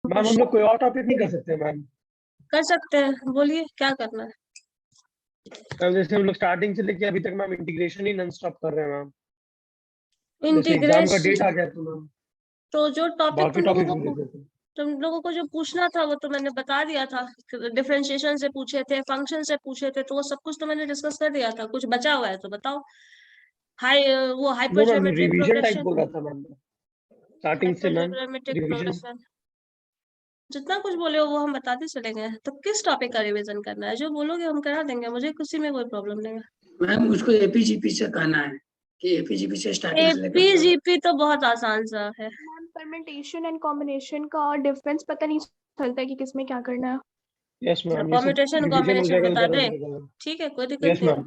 Ma'am हम लोग कोई और टॉपिक नहीं कर सकते मैम? कर सकते हैं, बोलिए क्या करना है। मैम जैसे हम लोग स्टार्टिंग से लेके अभी तक मैम इंटीग्रेशन ही नॉन स्टॉप कर रहे हैं मैम। जैसे एग्जाम का डेट इंटीग्रेशन आ गया तो मैम तो जो टॉपिक बाकी टॉपिक भी देते थे। तुम लोगों को जो पूछना था वो तो मैंने बता दिया था। डिफरेंशिएशन से पूछे थे, फंक्शन से पूछे थे, तो वो सब कुछ तो मैंने डिस्कस कर दिया था। कुछ बचा हुआ है तो बताओ। हाई वो no ma'am hypergeometric revision type progression. बोल रहा था मैम, स्टार्टिंग से मैम हाइपरजोमेट्रिक रिवीजन। प्रोग्रेशन जितना कुछ बोले हो वो हम बताते चलेंगे। तो किस टॉपिक का रिवीजन करना है, जो बोलोगे हम करा देंगे, मुझे किसी में कोई प्रॉब्लम नहीं है। मैम उसको एपीजीपी से कहना है कि एपीजीपी से स्टार्टिंग से लेकर एपीजीपी तो बहुत आसान सा है। मैम परमेंटेशन एंड कॉम्बिनेशन का डिफरेंस पता नहीं चलता है कि किसमें क्या करना है। यस मैम ये सब परम्यूटेशन रिवीजन हो कॉम्बिनेशन जाएगा तो बता ज्यादा दे, बढ़िया मैम। ठीक है, कोई दिक्कत यस नहीं मैम।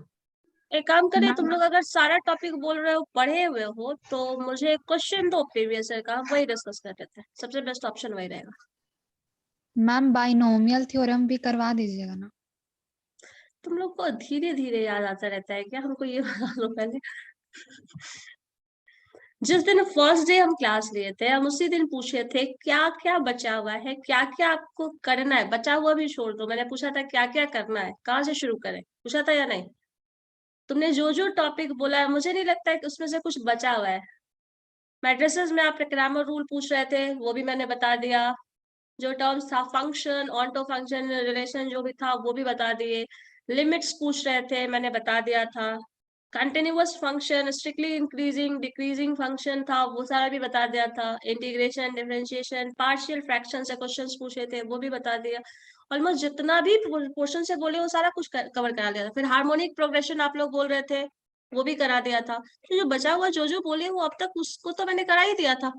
है। एक काम करिए, तुम मैम लोग अगर सारा टॉपिक बोल रहे हो, पढ़े हुए हो, तो मुझे क्वेश्चन दो प्रीवियस ईयर का, वही डिस्कस कर लेते हैं। सबसे बेस्ट ऑप्शन वही रहेगा। मैम बाइनोमियल थ्योरम भी करवा दीजिएगा ना। तुम लोग को धीरे धीरे याद आता रहता है क्या? हमको ये बता दो पहले। जिस दिन फर्स्ट डे हम क्लास लिए थे, हम उसी दिन पूछे थे क्या क्या बचा हुआ है, क्या क्या आपको करना है। बचा हुआ भी छोड़ दो, मैंने पूछा था क्या क्या करना है, कहाँ से शुरू करें, पूछा था या नहीं? तुमने जो जो टॉपिक बोला है, मुझे नहीं लगता है कि उसमें से कुछ बचा हुआ है। मैट्रिसेस में आप ग्रामर रूल पूछ रहे थे, वो भी मैंने बता दिया। जो टर्म्स था, फंक्शन, ऑन्टो फंक्शन, रिलेशन जो भी था वो भी बता दिए। लिमिट्स पूछ रहे थे, मैंने बता दिया था। Continuous function, strictly increasing decreasing function था, वो सारा भी बता दिया था। इंटीग्रेशन, डिफरेंशिएशन, पार्शियल फ्रैक्शन से क्वेश्चंस पूछे थे, वो भी बता दिया। ऑलमोस्ट जितना भी पोर्शन से बोले वो सारा कुछ कवर करा दिया था। फिर हार्मोनिक प्रोग्रेशन आप लोग बोल रहे थे, वो भी करा दिया था। तो जो बचा हुआ जो जो बोले वो अब तक उसको तो मैंने करा ही दिया था।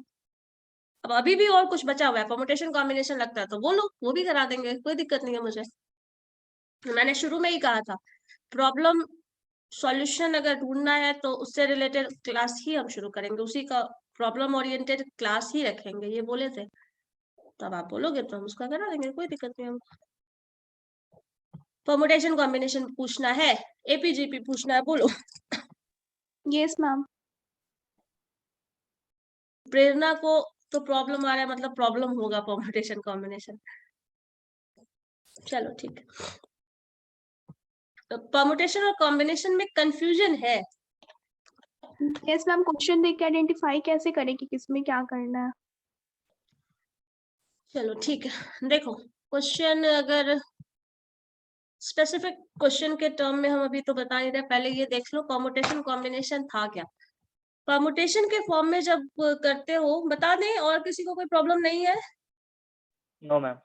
अब अभी भी और कुछ बचा हुआ है, परमुटेशन कॉम्बिनेशन लगता है तो बोलो, वो भी करा देंगे, कोई दिक्कत नहीं है मुझे। मैंने शुरू में ही कहा था, प्रॉब्लम सॉल्यूशन अगर ढूंढना है तो उससे रिलेटेड क्लास ही हम शुरू करेंगे, उसी का प्रॉब्लम ओरिएंटेड क्लास ही रखेंगे, ये बोले थे। तब आप बोलोगे तो हम उसका करा देंगे, कोई दिक्कत नहीं हमको। परमुटेशन कॉम्बिनेशन पूछना है, एपीजीपी पूछना है, बोलो। Yes ma'am. प्रेरणा को तो प्रॉब्लम आ रहा है, मतलब प्रॉब्लम होगा परमुटेशन कॉम्बिनेशन। चलो ठीक है। तो परमुटेशन और कॉम्बिनेशन में कंफ्यूजन है। यस मैम, क्वेश्चन देख के आइडेंटिफाई कैसे करें कि किसमें क्या करना है। चलो ठीक है, देखो क्वेश्चन अगर स्पेसिफिक क्वेश्चन के टर्म में हम अभी तो बता नहीं रहे, पहले ये देख लो परमुटेशन कॉम्बिनेशन था क्या। परमुटेशन के फॉर्म में जब करते हो, बता दें, और किसी को कोई प्रॉब्लम नहीं है? No ma'am.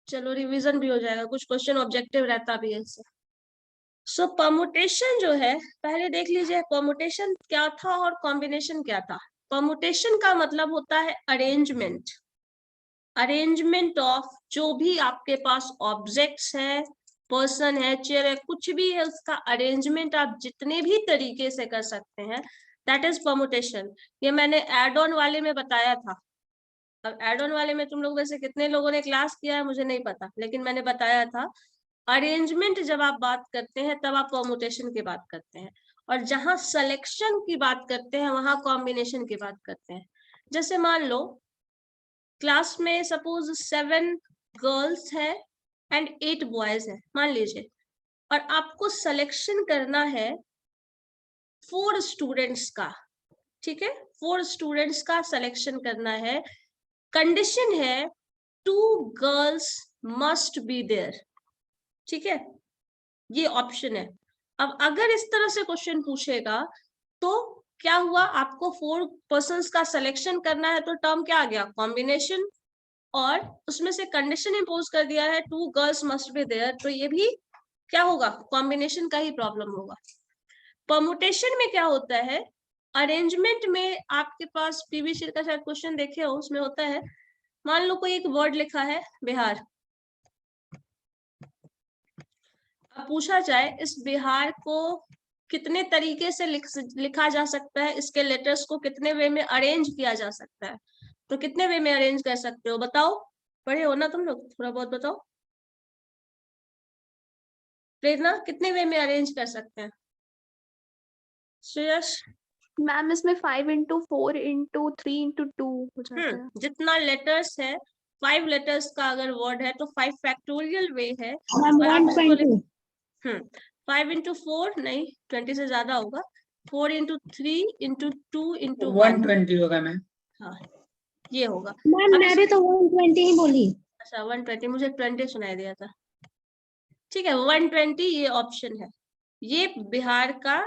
चलो रिवीजन भी हो जाएगा, कुछ क्वेश्चन ऑब्जेक्टिव रहता भी है इससे। सो परमुटेशन जो है, पहले देख लीजिए परमुटेशन क्या था और कॉम्बिनेशन क्या था। परमुटेशन का मतलब होता है अरेंजमेंट, अरेंजमेंट ऑफ जो भी आपके पास ऑब्जेक्ट्स है, पर्सन है, चेयर है, कुछ भी है, उसका अरेंजमेंट आप जितने भी तरीके से कर सकते हैं, दैट इज परमुटेशन। ये मैंने एड ऑन वाले में बताया था। अब एड ऑन वाले में तुम लोग वैसे कितने लोगों ने क्लास किया है मुझे नहीं पता, लेकिन मैंने बताया था अरेंजमेंट जब आप बात करते हैं तब आप परमुटेशन की बात करते हैं, और जहां सिलेक्शन की बात करते हैं वहां कॉम्बिनेशन की बात करते हैं। जैसे मान लो क्लास में सपोज 7 गर्ल्स है एंड 8 बॉयज है, मान लीजिए, और आपको सिलेक्शन करना है 4 स्टूडेंट्स का, ठीक है, 4 स्टूडेंट्स का सिलेक्शन करना है। कंडीशन है 2 गर्ल्स मस्ट बी देयर, ठीक है, ये ऑप्शन है। अब अगर इस तरह से क्वेश्चन पूछेगा तो क्या हुआ, आपको 4 पर्संस का सिलेक्शन करना है, तो टर्म क्या आ गया, कॉम्बिनेशन, और उसमें से कंडीशन इंपोज कर दिया है 2 गर्ल्स मस्ट बी देयर, तो ये भी क्या होगा, कॉम्बिनेशन का ही प्रॉब्लम होगा। परमुटेशन में क्या होता है, अरेंजमेंट में आपके पास पीवीसी का शायद क्वेश्चन देखे हो, उसमें होता है, मान लो कोई एक वर्ड लिखा है बिहार, अब पूछा जाए इस बिहार को कितने तरीके से लिखा जा सकता है, इसके लेटर्स को कितने वे में अरेंज किया जा सकता है, तो कितने वे में अरेंज कर सकते हो बताओ, पढ़े हो ना तुम लोग, थोड़ा बहुत बताओ। प्रेरणा, कितने वे में अरेंज कर सकते हैं? श्रेयस? मैम इसमें 5 into 4 into 3 into 2 हो जाता है। जितना लेटर्स है 5 लेटर्स का अगर वर्ड है तो 5 फैक्टोरियल वे है। मैम और आप इसको 120 5 into 4 नहीं 20 से ज्यादा होगा। 4 into 3 into 2 into 1। 120 होगा मैम। हाँ ये होगा। मैम अब मैंने तो 120 ही बोली। अच्छा 120, मुझे 20 सुनाई दिया था। ठीक है 120 ये ऑप्शन है। ये बिहार का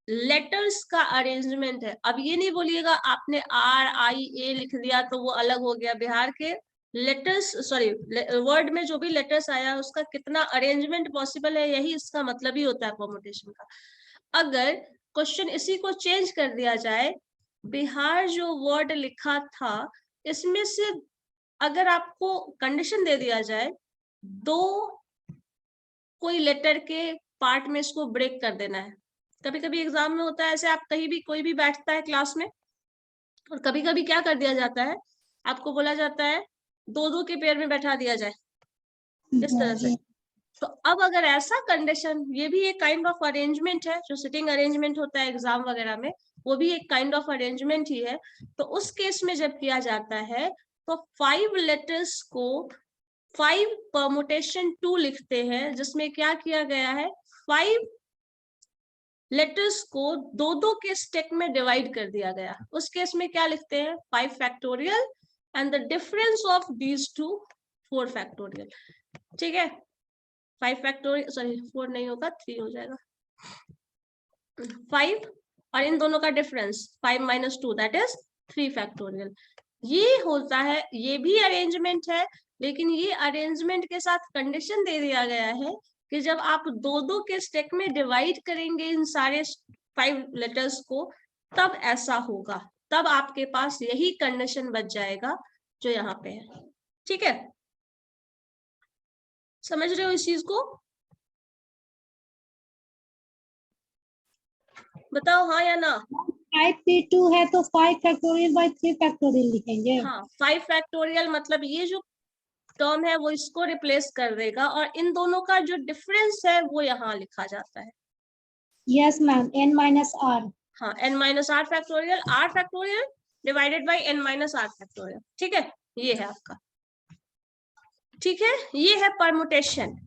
लेटर्स का अरेंजमेंट है। अब ये नहीं बोलिएगा आपने RIA लिख दिया तो वो अलग हो गया। बिहार के लेटर्स सॉरी वर्ड में जो भी लेटर्स आया उसका कितना अरेंजमेंट पॉसिबल है, यही इसका मतलब ही होता है परमुटेशन का। अगर क्वेश्चन इसी को चेंज कर दिया जाए, बिहार जो वर्ड लिखा था इसमें से अगर आपको कंडीशन दे दिया जाए 2 कोई लेटर के पार्ट में इसको ब्रेक कर देना है। कभी कभी एग्जाम में होता है ऐसे, आप कहीं भी कोई भी बैठता है क्लास में और कभी कभी क्या कर दिया जाता है, आपको बोला जाता है 2-2 के पेयर में बैठा दिया जाए इस तरह से। तो अब अगर ऐसा कंडीशन, ये भी एक काइंड ऑफ अरेंजमेंट है, जो सिटिंग अरेंजमेंट होता है एग्जाम वगैरह में, वो भी एक काइंड ऑफ अरेंजमेंट ही है। तो उस केस में जब किया जाता है तो 5 लेटर्स को 5 परमुटेशन 2 लिखते हैं, जिसमें क्या किया गया है 5 लेटर्स को 2-2 के स्टेक में डिवाइड कर दिया गया। उस केस में क्या लिखते हैं 5 factorial and the difference of these two 4 factorial. ठीक है 5 फैक्टोरियल सॉरी 4 नहीं होगा 3 हो जाएगा 5 और इन दोनों का डिफरेंस 5 - 2 दैट इज 3 फैक्टोरियल। ये होता है, ये भी अरेंजमेंट है, लेकिन ये अरेंजमेंट के साथ कंडीशन दे दिया गया है कि जब आप 2-2 के स्टेक में डिवाइड करेंगे इन सारे 5 लेटर्स को तब ऐसा होगा, तब आपके पास यही कंडीशन बच जाएगा जो यहाँ पे है। ठीक है समझ रहे हो इस चीज को? बताओ हाँ या ना। 5P2 है तो 5 फैक्टोरियल बाय 3 फैक्टोरियल लिखेंगे। हाँ 5 फैक्टोरियल मतलब ये जो टर्म है वो इसको रिप्लेस कर देगा और इन दोनों का जो डिफरेंस है वो यहाँ लिखा जाता है। Yes ma'am n-r। हाँ n-r factorial, r factorial divided by n-r factorial. ठीक है ये है आपका। ठीक है ये है परमुटेशन।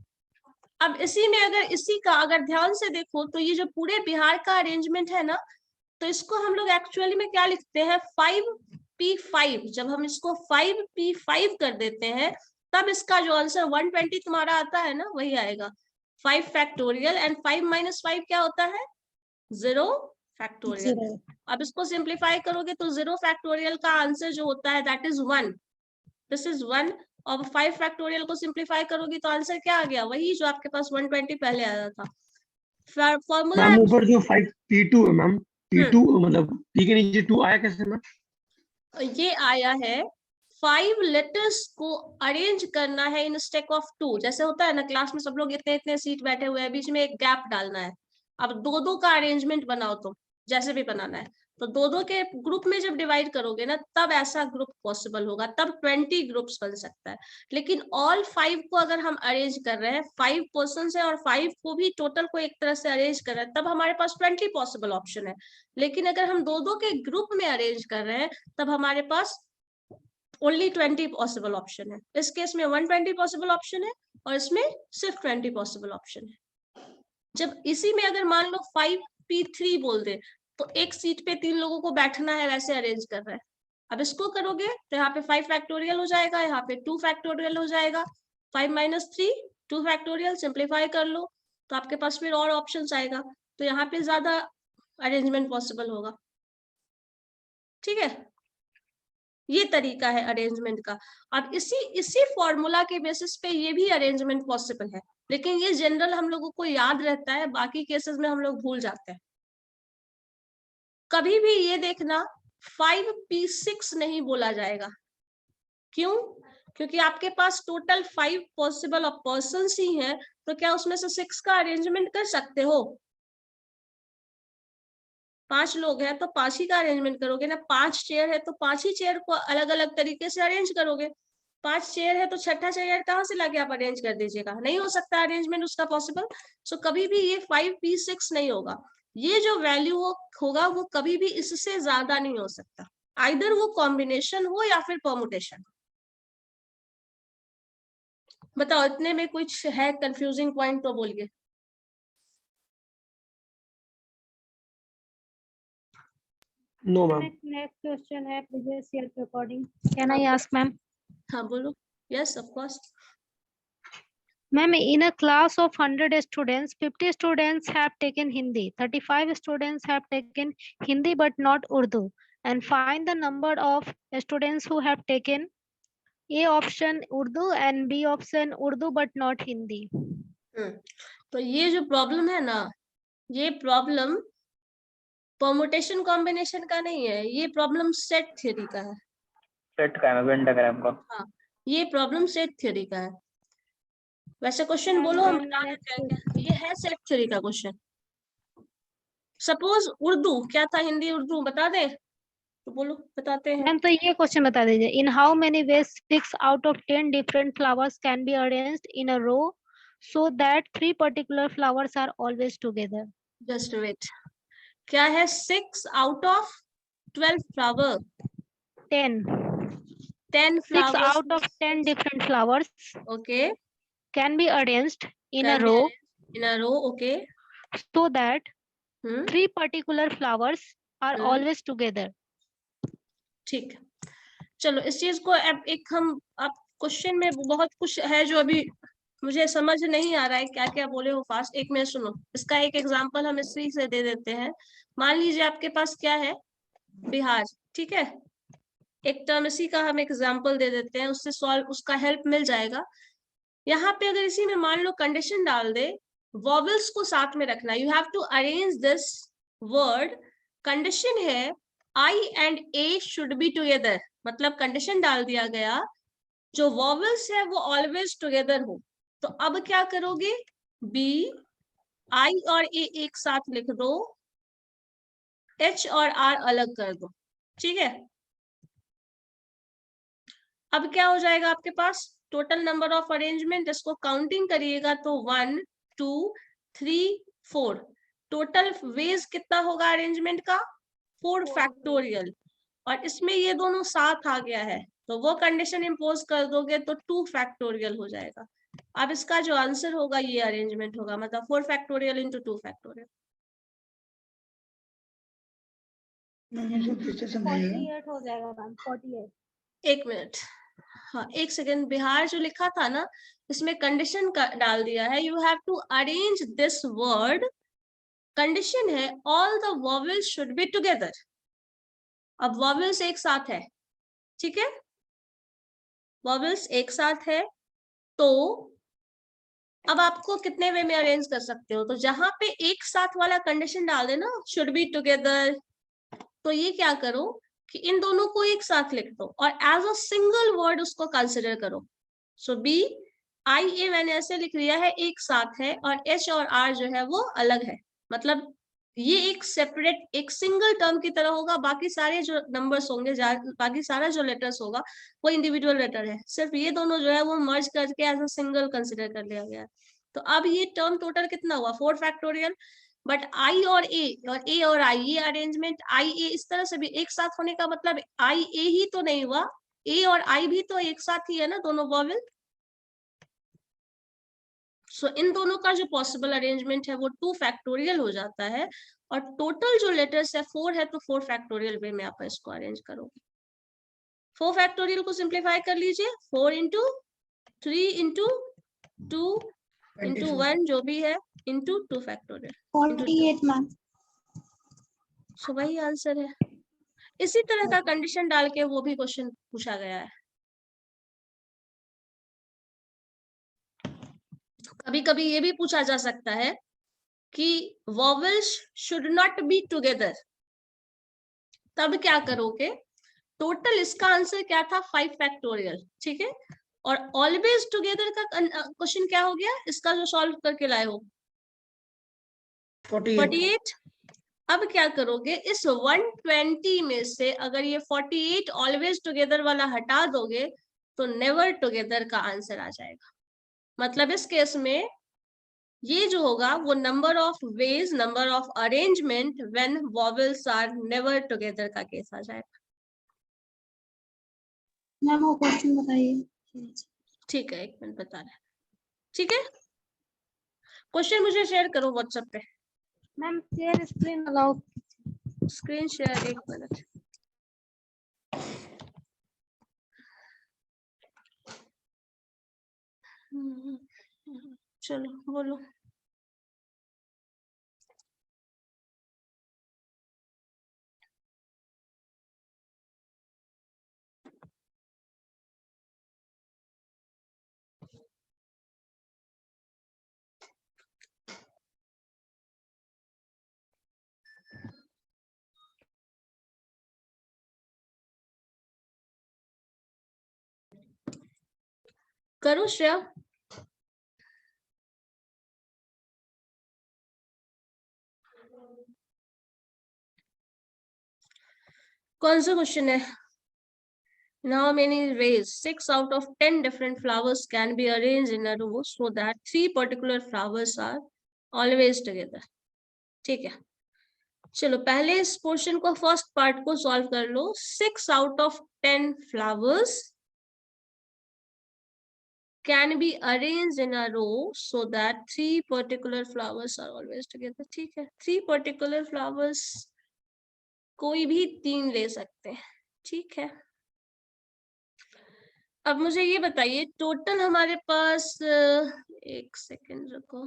अब इसी में अगर इसी का अगर ध्यान से देखो तो ये जो पूरे बिहार का अरेंजमेंट है ना, तो इसको हम लोग एक्चुअली में क्या लिखते हैं 5P5। जब हम इसको 5P5 कर देते हैं तब इसका जो आंसर 120 तुम्हारा आता है ना वही आएगा। 5 फैक्टोरियल एंड 5 - 5 क्या होता है 0 फैक्टोरियल। अब इसको सिंप्लीफाई करोगे तो 0 फैक्टोरियल का आंसर जो होता है दैट इज 1। दिस इज 1 और 5 फैक्टोरियल को सिंप्लीफाई करोगे तो आंसर क्या आ गया, वही जो आपके पास 120 पहले आया था। फॉर्मूला मैम ऊपर जो 5P2 है मैम, P2 मतलब P के नीचे 2 आया कैसे मैम? ये आया है 5 लेटर्स को अरेंज करना है इन स्टेक ऑफ 2। जैसे होता है ना क्लास में सब लोग इतने इतने सीट बैठे हुए हैं, बीच में एक गैप डालना है। अब 2-2 का अरेंजमेंट बनाओ तुम, जैसे भी बनाना है तो 2-2 के ग्रुप में जब डिवाइड करोगे ना तब ऐसा ग्रुप पॉसिबल होगा, तब 20 ग्रुप्स बन सकता है। लेकिन ऑल 5 को अगर हम अरेंज कर रहे हैं 5 पर्सन है और 5 को भी टोटल को एक तरह से अरेंज कर रहे हैं तब हमारे पास 20 पॉसिबल ऑप्शन है। लेकिन अगर हम 2-2 के ग्रुप में अरेंज कर रहे हैं तब हमारे पास ओनली 20 पॉसिबल ऑप्शन है। इस केस में 120 पॉसिबल ऑप्शन है और इसमें सिर्फ 20 पॉसिबल ऑप्शन है। जब इसी में अगर मान लो 5P3 बोल दे तो एक सीट पे 3 लोगों को बैठना है, वैसे अरेंज कर रहा है। अब इसको करोगे तो यहाँ पे 5 फैक्टोरियल हो जाएगा, यहाँ पे 2 फैक्टोरियल हो जाएगा। 5 - 3 2 फैक्टोरियल, सिंप्लीफाई कर लो तो आपके पास फिर और ऑप्शंस आएगा, तो यहाँ पे ज्यादा अरेंजमेंट पॉसिबल होगा। ठीक है ये तरीका है अरेंजमेंट का। अब इसी फॉर्मूला के बेसिस पे ये भी अरेंजमेंट पॉसिबल है, लेकिन ये जनरल हम लोगों को याद रहता है, बाकी केसेस में हम लोग भूल जाते हैं। कभी भी ये देखना 5P6 नहीं बोला जाएगा। क्यों? क्योंकि आपके पास टोटल 5 पॉसिबल पर्संस ही हैं, तो क्या उसमें से 6 का अरेंजमेंट कर सकते हो? 5 लोग हैं तो 5 ही का अरेंजमेंट करोगे ना। 5 चेयर है तो 5 ही चेयर को अलग अलग तरीके से अरेंज करोगे। 5 चेयर है तो छठा चेयर कहाँ से लाके आप अरेंज कर दीजिएगा, नहीं हो सकता अरेंजमेंट उसका पॉसिबल। सो कभी भी ये 5P6 नहीं होगा। ये जो वैल्यू होगा वो कभी भी इससे ज्यादा नहीं हो सकता, आइदर वो कॉम्बिनेशन हो या फिर परमुटेशन। बताओ इतने में कुछ है कंफ्यूजिंग पॉइंट तो बोलिए। No ma'am. Next question है previous year के according. Can I ask, ma'am? हाँ बोलो। Yes of course. Ma'am, in a class of 100 students, 50 students have taken Hindi, 35 students have taken Hindi but not Urdu, and find the number of students who have taken A option Urdu and B option Urdu but not Hindi. तो ये जो problem है ना, ये problem permutation combination का नहीं है, ये प्रॉब्लम सेट थ्योरी का है। सेट का है वेन डायग्राम का। हाँ, ये प्रॉब्लम सेट थ्योरी का है। वैसे क्वेश्चन बोलो, हम बता देते हैं क्या ये है सेट थ्योरी का क्वेश्चन। सपोज उर्दू क्या था, हिंदी उर्दू बता दे तो बोलो, बताते हैं। मैम तो ये क्वेश्चन बता दीजिए, in how many ways 6 out of 10 different flowers can be arranged in a row so that 3 particular flowers are always together. Just wait, क्या है 6 out of 12 flower, 10 10 6 flowers out of 10 different flowers okay can be arranged in a can be row arranged in a row okay so that hmm 3 particular flowers are hmm always together. ठीक है। चलो इस चीज को अब एक हम, अब क्वेश्चन में बहुत कुछ है जो अभी मुझे समझ नहीं आ रहा है, क्या क्या बोले हो फास्ट। एक मिनट सुनो, इसका एक एग्जांपल हम इसी से दे देते हैं। मान लीजिए आपके पास क्या है, बिहार, ठीक है। एक टर्म इसी का हम एग्जांपल दे देते हैं, उससे सॉल्व, उसका हेल्प मिल जाएगा। यहाँ पे अगर इसी में मान लो कंडीशन डाल दे, वॉवल्स को साथ में रखना, you have to arrange this word. Condition है I and A should be together, मतलब कंडीशन डाल दिया गया जो वॉवल्स है वो ऑलवेज टुगेदर हो। तो अब क्या करोगे, बी आई और ए एक साथ लिख दो, एच और आर अलग कर दो, ठीक है। अब क्या हो जाएगा आपके पास, टोटल नंबर ऑफ अरेंजमेंट, इसको काउंटिंग करिएगा तो 1 2 3 4, टोटल वेज कितना होगा अरेंजमेंट का, 4 फैक्टोरियल। और इसमें ये दोनों साथ आ गया है, तो वो कंडीशन इम्पोज कर दोगे तो 2 फैक्टोरियल हो जाएगा। अब इसका जो आंसर होगा ये अरेंजमेंट होगा, मतलब 4 फैक्टोरियल इंटू 2 फैक्टोरियल। 48 हो जाएगा मैम, 48. एक मिनट, हाँ एक सेकेंड। बिहार जो लिखा था ना, इसमें कंडीशन डाल दिया है, you have to arrange this word. Condition है all the vowels should be together. अब वॉवेल्स एक साथ है, ठीक है, वॉवेल्स एक साथ है, तो अब आपको कितने वे में अरेंज कर सकते हो, तो जहां पे एक साथ वाला कंडीशन डाल देना शुड बी टुगेदर, तो ये क्या करो कि इन दोनों को एक साथ लिख दो और एज अ सिंगल वर्ड उसको कंसिडर करो। सो बी आई ए मैंने ऐसे लिख लिया है, एक साथ है, और एच और आर जो है वो अलग है, मतलब ये एक सेपरेट एक सिंगल टर्म की तरह होगा। बाकी सारे जो नंबर्स होंगे, बाकी सारा जो लेटर्स होगा वो इंडिविजुअल लेटर है, सिर्फ ये दोनों जो है वो मर्ज करके एज अ सिंगल कंसिडर कर लिया गया है। तो अब ये टर्म टोटल कितना हुआ, 4 फैक्टोरियल। बट आई और ए और आई, ये अरेंजमेंट आई ए इस तरह से भी एक साथ होने का मतलब आई ए ही तो नहीं हुआ, ए और आई भी तो एक साथ ही है ना, दोनों वॉवेल। सो इन दोनों का जो पॉसिबल अरेंजमेंट है वो 2 फैक्टोरियल हो जाता है, और टोटल जो लेटर्स है 4 है, तो 4 फैक्टोरियल वे में आप इसको अरेंज करोगे। 4 फैक्टोरियल को सिंप्लीफाई कर लीजिए, 4 इंटू 3 इंटू 2 इंटू 1 जो भी है इंटू 2 फैक्टोरियल 48 मैम. सो वही आंसर है। इसी तरह का कंडीशन डाल के वो भी क्वेश्चन पूछा गया है। कभी कभी ये भी पूछा जा सकता है कि vowels should not be together, तब क्या करोगे, टोटल इसका आंसर क्या था 5 फैक्टोरियल, ठीक है, और ऑलवेज टुगेदर का क्वेश्चन क्या हो गया, इसका जो सॉल्व करके लाए हो 48। अब क्या करोगे, इस 120 में से अगर ये 48 ऑलवेज टुगेदर वाला हटा दोगे तो नेवर टुगेदर का आंसर आ जाएगा। मतलब इस केस में ये जो होगा वो number of ways, number of arrangement when vowels are never together का केस आ जाएगा। मैम वो क्वेश्चन बताइए। ठीक है, एक मिनट बता रहे हैं। ठीक है, क्वेश्चन मुझे शेयर करो व्हाट्सएप पे। Ma'am share screen allow. Screen share, एक मिनट। चलो बोलो। करो श्रेया। कौन सा क्वेश्चन है? In how many ways 6 out of 10 different flowers can be arranged in a row so that 3 particular flowers are always together? ठीक है, चलो पहले इस पोर्शन को, फर्स्ट पार्ट को सॉल्व कर लो। 6 out of 10 flowers can be arranged in a row so that 3 particular flowers are always together। ठीक है, 3 particular flowers कोई भी 3 ले सकते हैं। ठीक है, अब मुझे ये बताइए टोटल हमारे पास, एक सेकेंड रुको,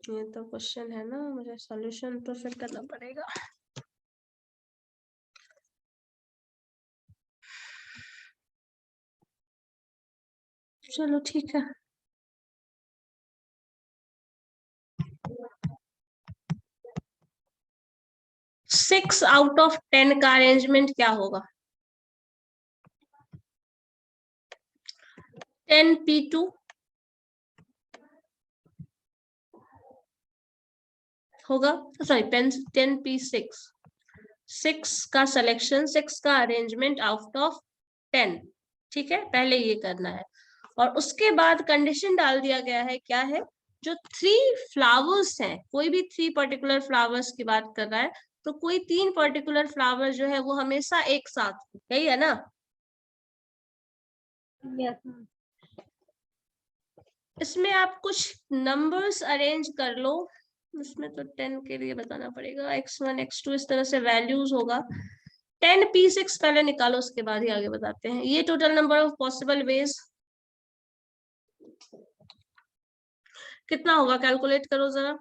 ये तो क्वेश्चन है ना, मुझे सॉल्यूशन तो फिर करना पड़ेगा। चलो ठीक है, 6 out of 10 का अरेंजमेंट क्या होगा? 10p2 होगा, सॉरी 10p6। 6 का सिलेक्शन, 6 का अरेंजमेंट आउट ऑफ 10। ठीक है, पहले ये करना है और उसके बाद कंडीशन डाल दिया गया है। क्या है? जो 3 फ्लावर्स हैं, कोई भी 3 पर्टिकुलर फ्लावर्स की बात कर रहा है, तो कोई 3 पर्टिकुलर फ्लावर जो है वो हमेशा एक साथ, यही है ना? यस। इसमें आप कुछ नंबर्स अरेंज कर लो। इसमें तो 10 के लिए बताना पड़ेगा, x1 x2 इस तरह से वैल्यूज होगा। 10p6 पहले निकालो, उसके बाद ही आगे बताते हैं। ये total number of possible ways कितना होगा? कैलकुलेट करो जरा।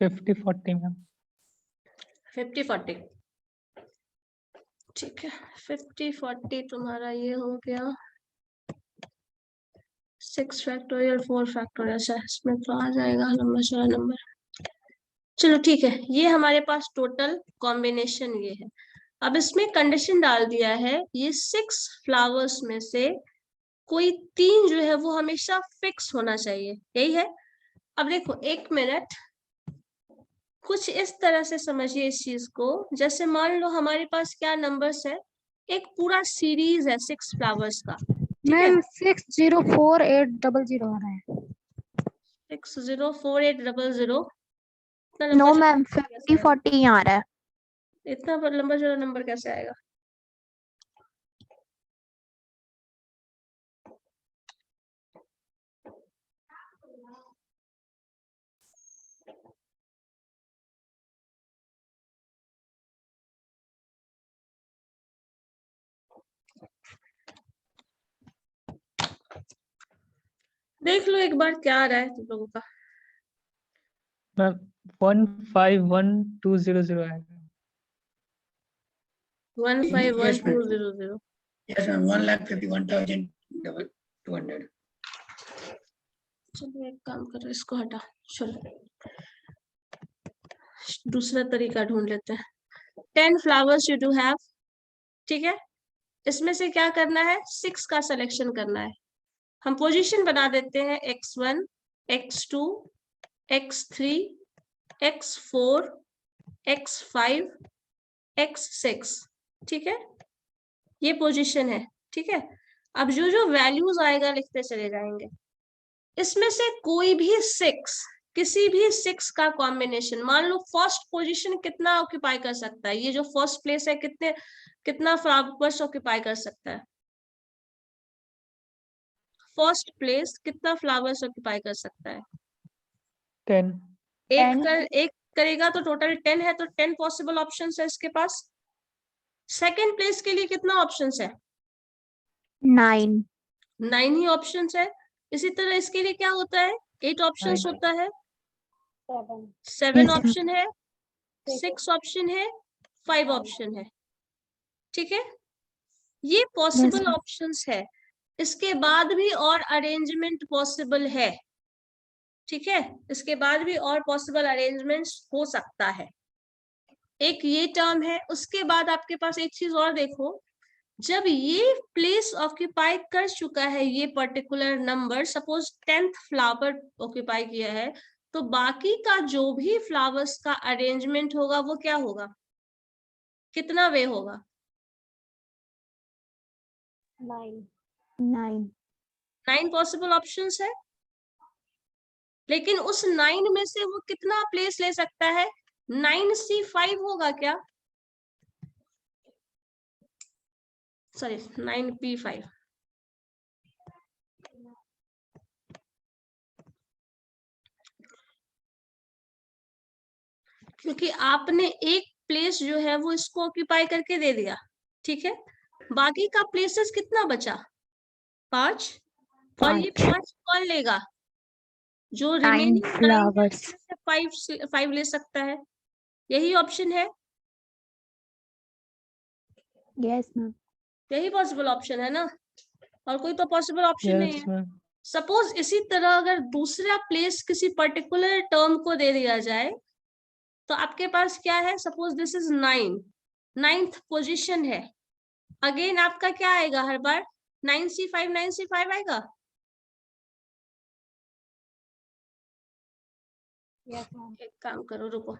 Fifty forty ma'am. 50-40, ठीक है। 50-40 तुम्हारा ये हो गया 6 फैक्टोरियल 4 फैक्टोरियल, इसमें तो आ जाएगा लंबा चौड़ा नंबर। चलो ठीक है, ये हमारे पास टोटल कॉम्बिनेशन ये है। अब इसमें कंडीशन डाल दिया है, ये 6 फ्लावर्स में से कोई 3 जो है वो हमेशा फिक्स होना चाहिए, यही है। अब देखो एक मिनट, कुछ इस तरह से समझिए इस चीज को। जैसे मान लो हमारे पास क्या नंबर्स है, एक पूरा सीरीज है 6 फ्लावर्स का। ठीक है, मैम 604800 आ रहा है। 604800। नो मैम 50-40 यहाँ आ रहा है। इतना लंबा चौड़ा नंबर कैसे आएगा? देख लो एक बार क्या आ रहा है तुम लोगों का। मैम 151200 आएगा। 151200। Yes, ma'am. 1,51,200. चलो एक काम करो, इसको हटा, चलो दूसरा तरीका ढूंढ लेते हैं। 10 flowers you do have, ठीक है। इसमें से क्या करना है, 6 का सिलेक्शन करना है। हम पोजीशन बना देते हैं x1, x2, x3, x4, x5, x6, ठीक है, ये पोजीशन है, ठीक है। अब जो जो वैल्यूज आएगा लिखते चले जाएंगे। इसमें से कोई भी 6, किसी भी 6 का कॉम्बिनेशन, मान लो फर्स्ट पोजीशन कितना ऑक्यूपाई कर सकता है, ये जो फर्स्ट प्लेस है कितना फ्लावर्स ऑक्यूपाई कर सकता है, फर्स्ट प्लेस कितना फ्लावर्स ऑक्यूपाई कर सकता है? 10। एक करेगा तो टोटल 10 है, तो 10 पॉसिबल ऑप्शंस है इसके पास। सेकंड प्लेस के लिए कितना ऑप्शंस है? 9। 9 ही ऑप्शंस है। इसी तरह इसके लिए क्या होता है, 8 ऑप्शंस 9। होता है, 7 Yes, ऑप्शन है, 6 ऑप्शन है, 5 ऑप्शन है, ठीक है। ये पॉसिबल ma'am. ऑप्शंस है। इसके बाद भी और अरेंजमेंट पॉसिबल है, ठीक है, इसके बाद भी और पॉसिबल अरेंजमेंट्स हो सकता है। एक ये टर्म है। उसके बाद आपके पास एक चीज और देखो, जब ये प्लेस ऑक्यूपाई कर चुका है ये particular number, suppose 10th flower occupy किया है, तो बाकी का जो भी फ्लावर्स का अरेंजमेंट होगा वो क्या होगा, कितना वे होगा? 9। 9 पॉसिबल ऑप्शंस है, लेकिन उस 9 में से वो कितना प्लेस ले सकता है? 9C5 होगा क्या? Sorry 9P5। क्योंकि आपने एक प्लेस जो है वो इसको ऑक्यूपाई करके दे दिया, ठीक है। बाकी का प्लेसेस कितना बचा? 5। और ये 5 कौन लेगा? जो रिमेनिंग flowers. 5 ले सकता है, यही ऑप्शन है, Yes, ma'am. यही पॉसिबल ऑप्शन है ना, और कोई तो पॉसिबल ऑप्शन नहीं यस है। मैम। सपोज इसी तरह अगर दूसरा प्लेस किसी पर्टिकुलर टर्म को दे दिया जाए, तो आपके पास क्या है, suppose this is 9, 9th position है। अगेन आपका क्या आएगा हर बार? 9C5 9C5 आएगा। एक काम करो, रुको,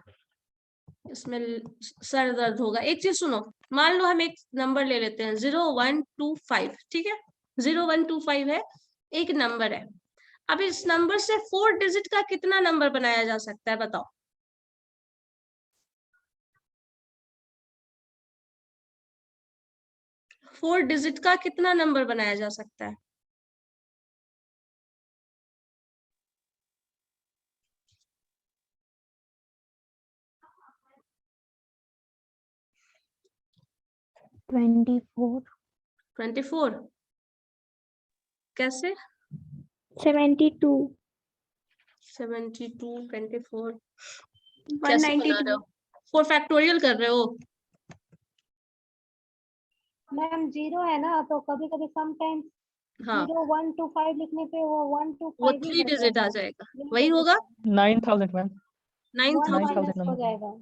इसमें सर दर्द होगा। एक चीज सुनो, मान लो हम एक नंबर ले लेते हैं 0125, ठीक है, 0125 है, एक नंबर है। अब इस नंबर से 4 डिजिट का कितना नंबर बनाया जा सकता है, बताओ? फोर डिजिट का कितना नंबर बनाया जा सकता है? ट्वेंटी 24। कैसे? 72। 72 24 कैसे बना रहे 192। हो? 4 फैक्टोरियल कर रहे हो? मैम 0 है ना, तो कभी कभी समटाइम्स हाँ, 0 1 2 5 लिखने पे वो 1 2 वो 5 ही 3 बन डिजिट आ जाएगा, जाएगा, यही वही तो होगा। 9000 मैम। 1 9000 9000 माइनस हो नंबर। जाएगा।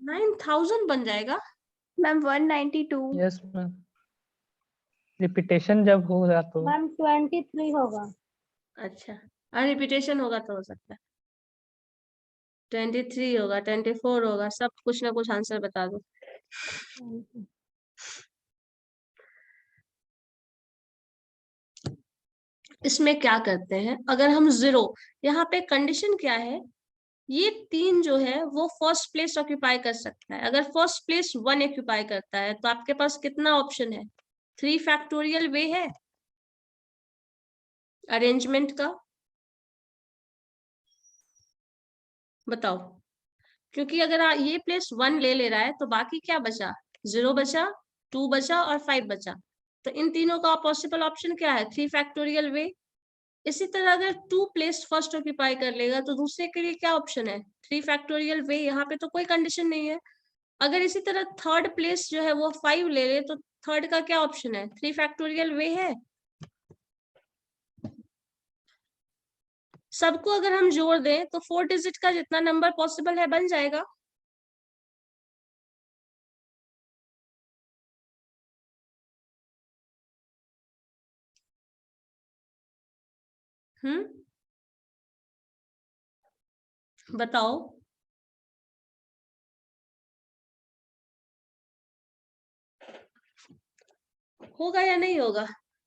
9000 बन जाएगा। मैम 192। Yes ma'am. रिपीटेशन जब होगा तो मैम 23 होगा। अच्छा, और रिपीटेशन होगा तो हो सकता है 23 होगा, 24 होगा, सब कुछ ना कुछ आंसर बता दो। इसमें क्या करते हैं, अगर हम 0, यहाँ पे कंडीशन क्या है, ये 3 जो है वो फर्स्ट प्लेस ऑक्यूपाई कर सकता है। अगर फर्स्ट प्लेस 1 ऑक्यूपाई करता है तो आपके पास कितना ऑप्शन है? 3 फैक्टोरियल वे है अरेंजमेंट का, बताओ। क्योंकि अगर ये प्लेस 1 ले रहा है तो बाकी क्या बचा? 0 बचा, 2 बचा और 5 बचा। तो इन तीनों का पॉसिबल ऑप्शन क्या है? 3 फैक्टोरियल वे। इसी तरह अगर 2 प्लेस फर्स्ट ऑक्यूपाई कर लेगा तो दूसरे के लिए क्या ऑप्शन है? 3 फैक्टोरियल वे, यहाँ पे तो कोई कंडीशन नहीं है। अगर इसी तरह थर्ड प्लेस जो है वो 5 ले ले तो थर्ड का क्या ऑप्शन है? 3 फैक्टोरियल वे है। सबको अगर हम जोड़ दें तो 4 डिजिट का जितना नंबर पॉसिबल है बन जाएगा। बताओ होगा या नहीं होगा?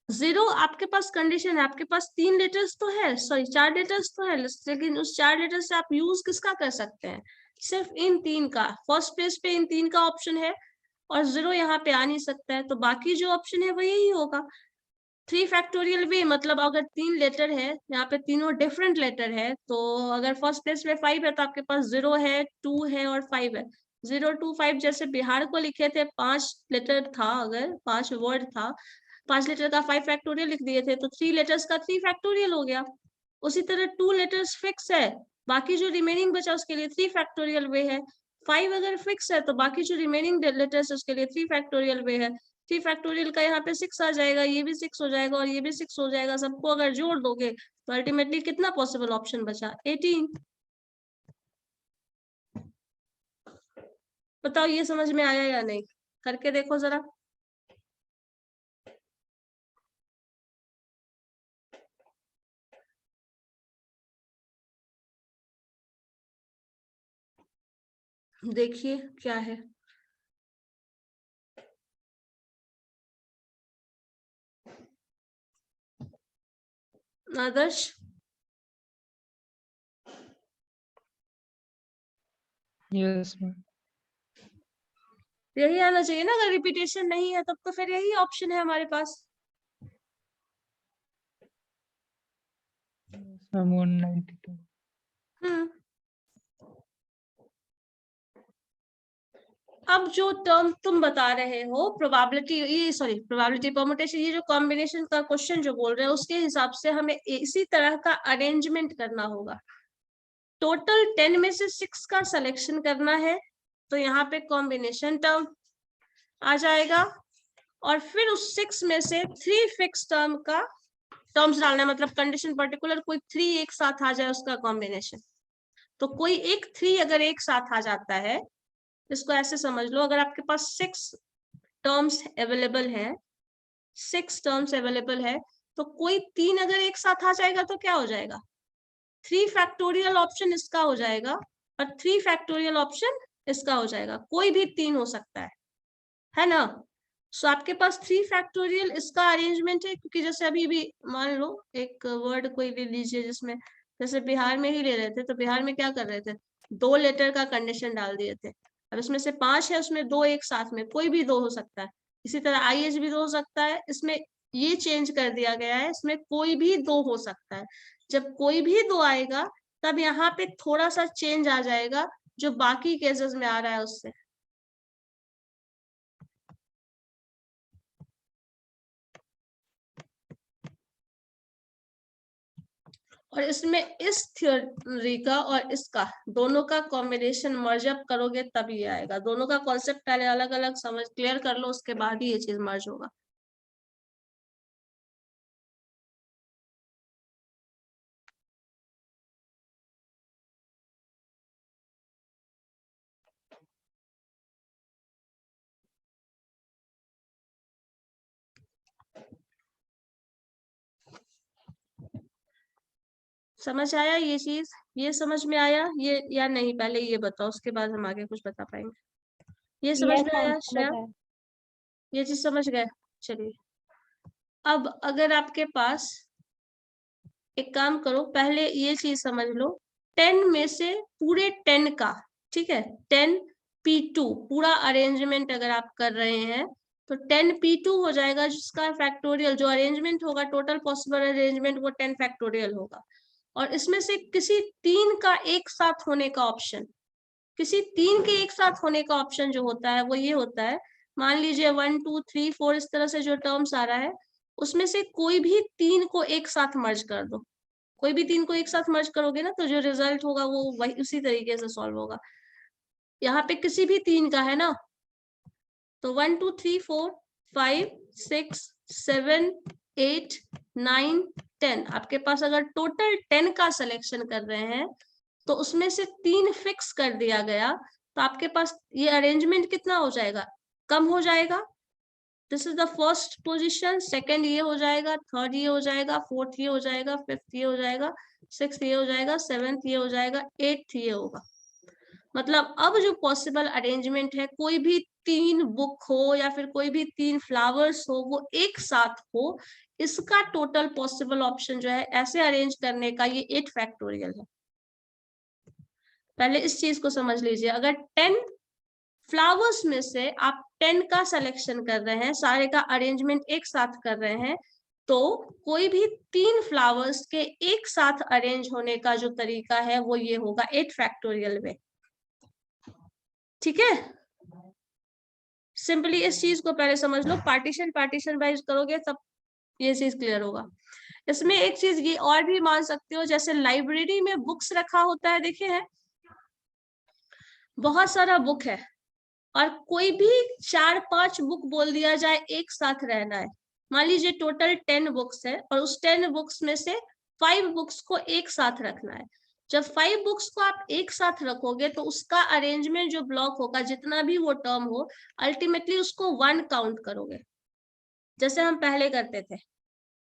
0 आपके पास कंडीशन है, आपके पास 3 लेटर्स तो है, सॉरी 4 लेटर्स तो है, लेकिन उस 4 लेटर्स से आप यूज किसका कर सकते हैं? सिर्फ इन 3 का। फर्स्ट प्लेस पे इन 3 का ऑप्शन है और 0 यहाँ पे आ नहीं सकता है, तो बाकी जो ऑप्शन है वो यही होगा। 3 फैक्टोरियल वे मतलब अगर 3 लेटर है, यहाँ पे तीनों डिफरेंट लेटर है, तो अगर फर्स्ट प्लेस पे 5 है तो आपके पास 0 है, 2 है और 5 है। 0 2 5 जैसे बिहार को लिखे थे 5 लेटर था, अगर 5 वर्ड था, 5 लेटर का 5 फैक्टोरियल लिख दिए थे तो 3 लेटर्स का 3 फैक्टोरियल हो गया। उसी तरह 2 लेटर्स फिक्स है, बाकी जो रिमेनिंग बचा उसके लिए 3 फैक्टोरियल वे है। 5 अगर फिक्स है तो बाकी जो रिमेनिंग लेटर्स उसके लिए 3 फैक्टोरियल वे है। 3 फैक्टोरियल का यहाँ पे 6 आ जाएगा, ये भी 6 हो जाएगा और ये भी 6 हो जाएगा। सबको अगर जोड़ दोगे तो अल्टीमेटली कितना पॉसिबल ऑप्शन बचा? 18। बताओ ये समझ में आया या नहीं? करके देखो जरा। देखिए क्या है। आदर्श यस मैम। यही आना चाहिए ना, अगर रिपीटेशन नहीं है तब तो फिर यही ऑप्शन है हमारे पास। मैम 192। अब जो टर्म तुम बता रहे हो प्रोबेबिलिटी, ये सॉरी प्रोबेबिलिटी परमुटेशन, ये जो कॉम्बिनेशन का क्वेश्चन जो बोल रहे हैं उसके हिसाब से हमें इसी तरह का अरेंजमेंट करना होगा। टोटल 10 में से 6 का सिलेक्शन करना है, तो यहाँ पे कॉम्बिनेशन टर्म आ जाएगा और फिर उस 6 में से 3 फिक्स टर्म का टर्म्स डालना है, मतलब कंडीशन पर्टिकुलर कोई 3 एक साथ आ जाए उसका कॉम्बिनेशन। तो कोई एक 3 अगर एक साथ आ जाता है, इसको ऐसे समझ लो, अगर आपके पास 6 टर्म्स अवेलेबल है, 6 टर्म्स अवेलेबल है, तो कोई 3 अगर एक साथ आ जाएगा तो क्या हो जाएगा? 3 फैक्टोरियल ऑप्शन इसका हो जाएगा और 3 फैक्टोरियल ऑप्शन इसका हो जाएगा। कोई भी 3 हो सकता है ना? सो आपके पास 3 फैक्टोरियल इसका अरेंजमेंट है, क्योंकि जैसे अभी भी मान लो एक वर्ड कोई ले लीजिए जिसमें जैसे बिहार में ही ले रहे थे, तो बिहार में क्या कर रहे थे? 2 लेटर का कंडीशन डाल दिए थे। अब इसमें से 5 है, उसमें 2 एक साथ में, कोई भी 2 हो सकता है। इसी तरह IH भी 2 हो सकता है, इसमें ये चेंज कर दिया गया है, इसमें कोई भी 2 हो सकता है। जब कोई भी 2 आएगा तब यहाँ पे थोड़ा सा चेंज आ जाएगा जो बाकी केसेस में आ रहा है उससे। और इसमें इस थ्योरी का और इसका दोनों का कॉम्बिनेशन मर्ज अप करोगे तब ये आएगा। दोनों का कॉन्सेप्ट पहले अलग अलग समझ क्लियर कर लो, उसके बाद ही ये चीज मर्ज होगा। समझ आया ये चीज? ये समझ में आया ये या नहीं? पहले ये बताओ, उसके बाद हम आगे कुछ बता पाएंगे। ये समझ यस में मैम आया समझ श्रेया? आया। ये चीज समझ गए? चलिए अब अगर आपके पास, एक काम करो, पहले ये चीज समझ लो, 10 में से पूरे 10 का, ठीक है, 10 P2 पूरा अरेंजमेंट अगर आप कर रहे हैं तो 10 P2 हो जाएगा, जिसका फैक्टोरियल जो अरेंजमेंट होगा, टोटल पॉसिबल अरेंजमेंट वो 10 फैक्टोरियल होगा। और इसमें से किसी 3 का एक साथ होने का ऑप्शन, किसी 3 के एक साथ होने का ऑप्शन जो होता है वो ये होता है, मान लीजिए 1 2 3 4 इस तरह से जो टर्म्स आ रहा है, उसमें से कोई भी 3 को एक साथ मर्ज कर दो। कोई भी 3 को एक साथ मर्ज करोगे ना तो जो रिजल्ट होगा वो वही उसी तरीके से सॉल्व होगा। यहाँ पे किसी भी 3 का है ना, तो 1 2 3 4 5 6 7 8 9 10, आपके पास अगर टोटल 10 का सिलेक्शन कर रहे हैं तो उसमें से 3 फिक्स कर दिया गया, तो आपके पास ये अरेंजमेंट कितना हो जाएगा, कम हो जाएगा। This is the first position, second ये हो जाएगा, थर्ड ये हो जाएगा, फोर्थ ये हो जाएगा, फिफ्थ ये हो जाएगा, सिक्स्थ ये हो जाएगा, सेवेंथ ये हो जाएगा, एट्थ ये होगा। मतलब अब जो पॉसिबल अरेंजमेंट है, कोई भी 3 बुक हो या फिर कोई भी 3 फ्लावर्स हो वो एक साथ हो, इसका टोटल पॉसिबल ऑप्शन जो है ऐसे अरेंज करने का, ये 8 फैक्टोरियल है। पहले इस चीज को समझ लीजिए, अगर 10 फ्लावर्स में से आप 10 का सिलेक्शन कर रहे हैं, सारे का अरेंजमेंट एक साथ कर रहे हैं, तो कोई भी 3 फ्लावर्स के एक साथ अरेंज होने का जो तरीका है वो ये होगा 8 फैक्टोरियल वे। ठीक है, सिंपली इस चीज को पहले समझ लो, पार्टीशन पार्टीशन वाइज करोगे तब ये चीज क्लियर होगा। इसमें एक चीज ये और भी मान सकते हो, जैसे लाइब्रेरी में बुक्स रखा होता है, देखे है बहुत सारा बुक है और कोई भी 4-5 बुक बोल दिया जाए एक साथ रहना है। मान लीजिए टोटल 10 बुक्स है और उस 10 बुक्स में से 5 बुक्स को एक साथ रखना है। जब 5 बुक्स को आप एक साथ रखोगे तो उसका अरेंजमेंट जो ब्लॉक होगा, जितना भी वो टर्म हो, अल्टीमेटली उसको 1 काउंट करोगे, जैसे हम पहले करते थे।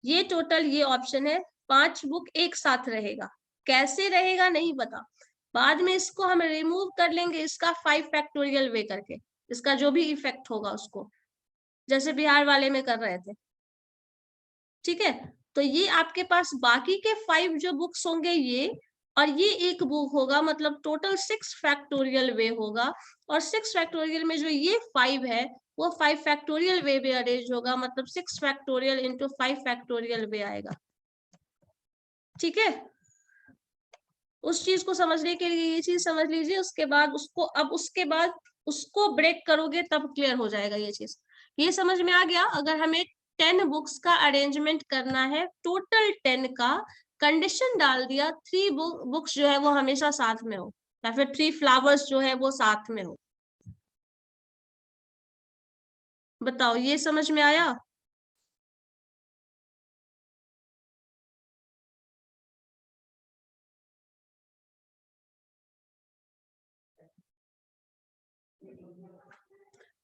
ये टोटल ये ऑप्शन है, 5 बुक एक साथ रहेगा, कैसे रहेगा नहीं पता, बाद में इसको हम रिमूव कर लेंगे इसका 5 फैक्टोरियल वे करके, इसका जो भी इफेक्ट होगा उसको, जैसे बिहार वाले में कर रहे थे। ठीक है, तो ये आपके पास बाकी के 5 जो बुक्स होंगे ये, और ये एक बुक होगा, मतलब टोटल 6 फैक्टोरियल वे होगा। और 6 फैक्टोरियल में जो ये 5 है वो 5 फैक्टोरियल वे में अरेंज होगा, मतलब 6 फैक्टोरियल इंटू 5 फैक्टोरियल वे आएगा। ठीक है, उस चीज को समझने के लिए ये चीज समझ लीजिए, उसके बाद उसको, अब उसके बाद उसको ब्रेक करोगे तब क्लियर हो जाएगा ये चीज। ये समझ में आ गया, अगर हमें 10 बुक्स का अरेंजमेंट करना है, टोटल 10 का, कंडीशन डाल दिया 3 बुक्स जो है वो हमेशा साथ में हो, या फिर 3 फ्लावर्स जो है वो साथ में हो। बताओ ये समझ में आया?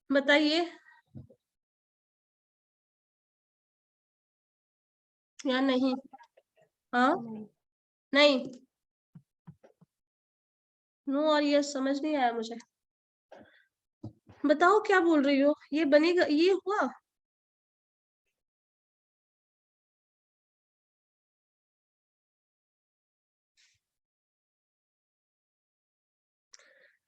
बताइए या नहीं? हाँ, नहीं, नो और ये समझ नहीं आया मुझे। बताओ क्या बोल रही हो, ये बनेगा, ये हुआ?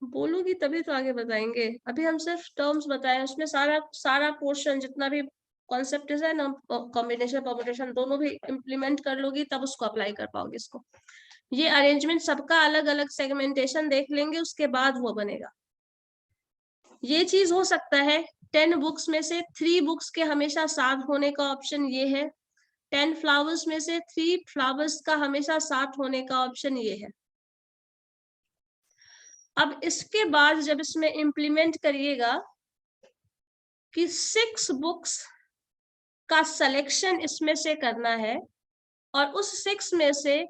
बोलोगी तभी तो आगे बताएंगे, अभी हम सिर्फ टर्म्स बताए, उसमें सारा सारा पोर्शन जितना भी कॉन्सेप्ट है ना, कॉम्बिनेशन परम्यूटेशन दोनों भी इम्प्लीमेंट कर लोगी तब उसको अप्लाई कर पाओगे इसको। ये अरेंजमेंट सबका अलग अलग सेगमेंटेशन देख लेंगे, उसके बाद वो बनेगा। ये चीज हो सकता है 10 बुक्स में से 3 बुक्स के हमेशा साथ होने का ऑप्शन ये है, 10 फ्लावर्स में से 3 फ्लावर्स का हमेशा साथ होने का ऑप्शन ये है। अब इसके बाद जब इसमें इम्प्लीमेंट करिएगा कि 6 बुक्स का सिलेक्शन इसमें से करना है और उस 6 में से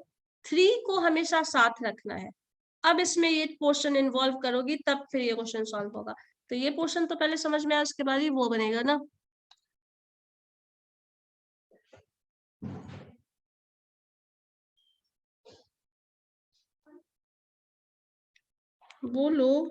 3 को हमेशा साथ रखना है, अब इसमें ये पोर्शन इन्वॉल्व करोगी तब फिर ये क्वेश्चन सॉल्व होगा। तो ये पोर्शन तो पहले समझ में आया, उसके बाद ही वो बनेगा ना। बोलो।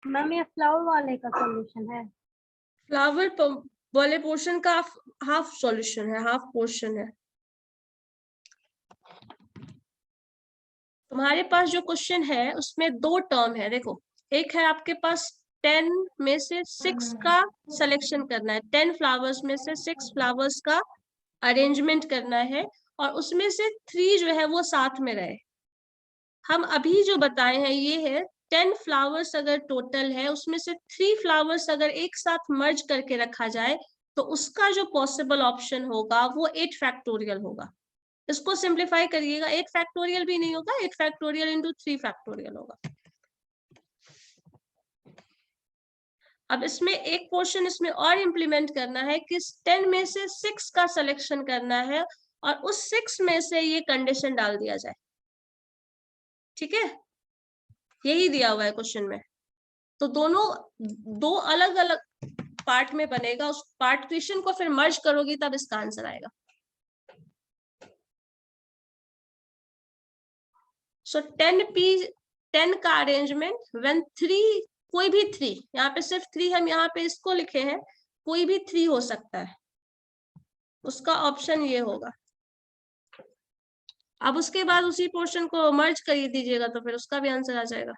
मैम ये फ्लावर वाले का सॉल्यूशन है। फ्लावर वाले पोर्शन का हाफ सॉल्यूशन है, हाफ पोर्शन है। तुम्हारे पास जो क्वेश्चन है उसमें 2 टर्म है, देखो। एक है आपके पास 10 में से 6 का सिलेक्शन करना है, 10 फ्लावर्स में से 6 फ्लावर्स का अरेंजमेंट करना है, और उसमें से 3 जो है वो साथ में रहे। हम अभी जो बताए हैं ये है 10 फ्लावर्स अगर टोटल है, उसमें से 3 फ्लावर्स अगर एक साथ मर्ज करके रखा जाए तो उसका जो पॉसिबल ऑप्शन होगा वो 8 फैक्टोरियल होगा। इसको सिंप्लीफाई करिएगा, 8 फैक्टोरियल भी नहीं होगा, 8 फैक्टोरियल इंटू 3 फैक्टोरियल होगा। अब इसमें एक पोर्शन इसमें और इंप्लीमेंट करना है कि 10 में से 6 का सिलेक्शन करना है और उस 6 में से ये कंडीशन डाल दिया जाए। ठीक है, यही दिया हुआ है क्वेश्चन में। तो दोनों 2 अलग अलग पार्ट में बनेगा, उस पार्टीशन को फिर मर्ज करोगी तब इसका आंसर आएगा। सो 10 का अरेंजमेंट व्हेन 3, कोई भी 3, यहाँ पे सिर्फ 3 हम यहाँ पे इसको लिखे हैं, कोई भी 3 हो सकता है, उसका ऑप्शन ये होगा। अब उसके बाद उसी पोर्शन को मर्ज कर दीजिएगा तो फिर उसका भी आंसर आ जाएगा।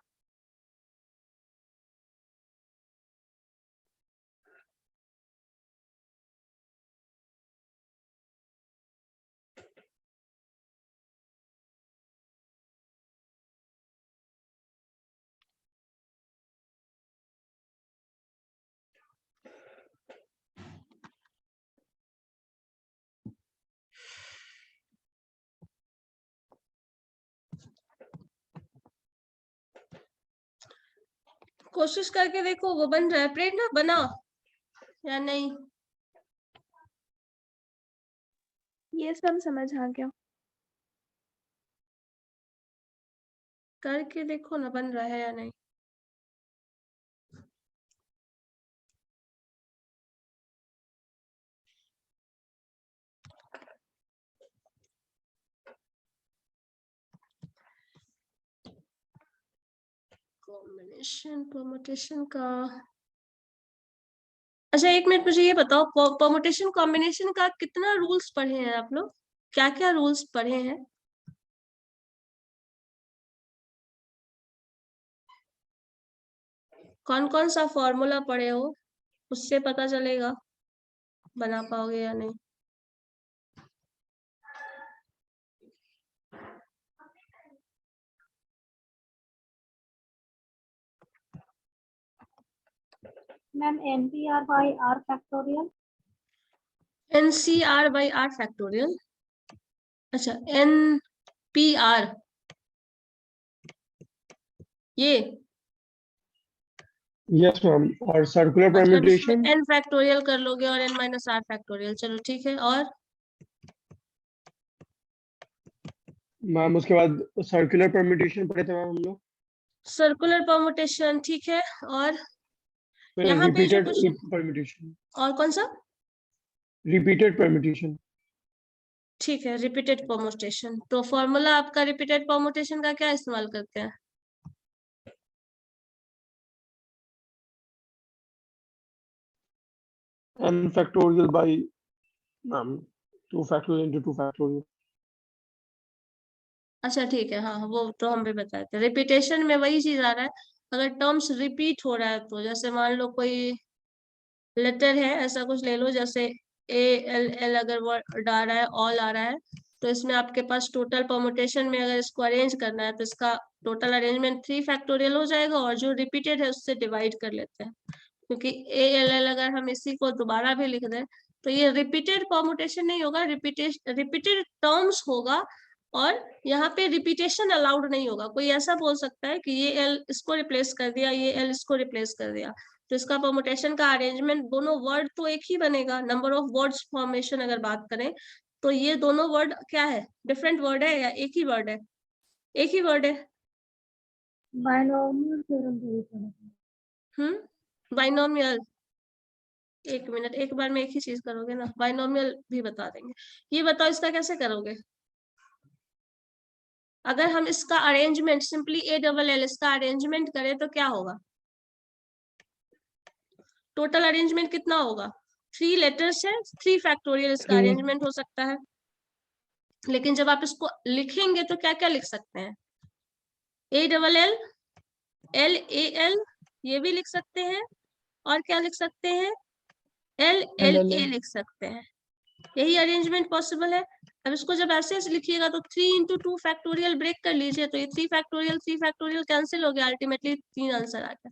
कोशिश करके देखो वो बन रहा है प्रेरणा, बना या नहीं। ये सब समझ आ गया। करके देखो ना बन रहा है या नहीं। कॉम्बिनेशन परमुटेशन का, अच्छा एक मिनट मुझे ये बताओ, परमुटेशन कॉम्बिनेशन का कितना रूल्स पढ़े हैं आप लोग, क्या क्या रूल्स पढ़े हैं? कौन कौन सा फॉर्मूला पढ़े हो, उससे पता चलेगा बना पाओगे या नहीं। Ma'am NPR by R factorial। NCR by R factorial, अच्छा NPR ये, यस मैम, और सर्कुलर परम्यूटेशन n फैक्टोरियल कर लोगे और n माइनस R फैक्टोरियल, चलो ठीक है। और मैम, उसके बाद सर्कुलर परम्यूटेशन पढ़े थे मैम हम लोग, सर्कुलर परमुटेशन ठीक है। और फिर यहाँ पे जो रिपीटेड कुछ, परम्यूटेशन, और कौन सा? Repeated permutation. ठीक है, रिपीटेड परमुटेशन। तो फॉर्मूला आपका रिपीटेड परमुटेशन का क्या इस्तेमाल करते हैं? n factorial by ma'am 2 factorial into 2 factorial। अच्छा ठीक है, हाँ वो तो हम भी बताए थे। रिपीटेशन में वही चीज आ रहा है, अगर टर्म्स रिपीट हो रहा है तो, जैसे मान लो कोई लेटर है, ऐसा कुछ ले लो, जैसे ALL अगर वर्ड आ रहा है, ऑल आ रहा है, तो इसमें आपके पास टोटल परमुटेशन में अगर इसको अरेंज करना है तो इसका टोटल अरेंजमेंट 3 फैक्टोरियल हो जाएगा, और जो रिपीटेड है उससे डिवाइड कर लेते हैं, क्योंकि ALL अगर हम इसी को दोबारा भी लिख दें तो ये रिपीटेड परमुटेशन नहीं होगा, रिपीटेड टर्म्स होगा, और यहाँ पे रिपीटेशन अलाउड नहीं होगा। कोई ऐसा बोल सकता है कि ये L इसको रिप्लेस कर दिया, ये L इसको रिप्लेस कर दिया, तो इसका परमुटेशन का अरेंजमेंट, दोनों वर्ड तो एक ही बनेगा। नंबर ऑफ वर्ड्स फॉर्मेशन अगर बात करें तो ये दोनों वर्ड क्या है, डिफरेंट वर्ड है या एक ही वर्ड है? एक ही वर्ड है। बायनॉमियल थ्योरम भी पढ़ा। बाइनोमियल, एक मिनट, एक बार में एक ही चीज करोगे ना, बाइनोमियल भी बता देंगे। ये बताओ इसका कैसे करोगे? अगर हम इसका अरेंजमेंट सिंपली ALL इसका अरेंजमेंट करें तो क्या होगा? टोटल अरेंजमेंट कितना होगा? 3 लेटर्स है, 3 फैक्टोरियल इसका Three. अरेंजमेंट हो सकता है। लेकिन जब आप इसको लिखेंगे तो क्या क्या लिख सकते हैं? ALL, LAL, ये भी लिख सकते हैं। और क्या लिख सकते हैं? LLA लिख सकते हैं। यही अरेंजमेंट पॉसिबल है। अब इसको जब ऐसे लिखिएगा तो 3 into 2 फैक्टोरियल ब्रेक कर लीजिए, तो ये 3 फैक्टोरियल कैंसिल हो गया, अल्टीमेटली 3 आंसर आ गया।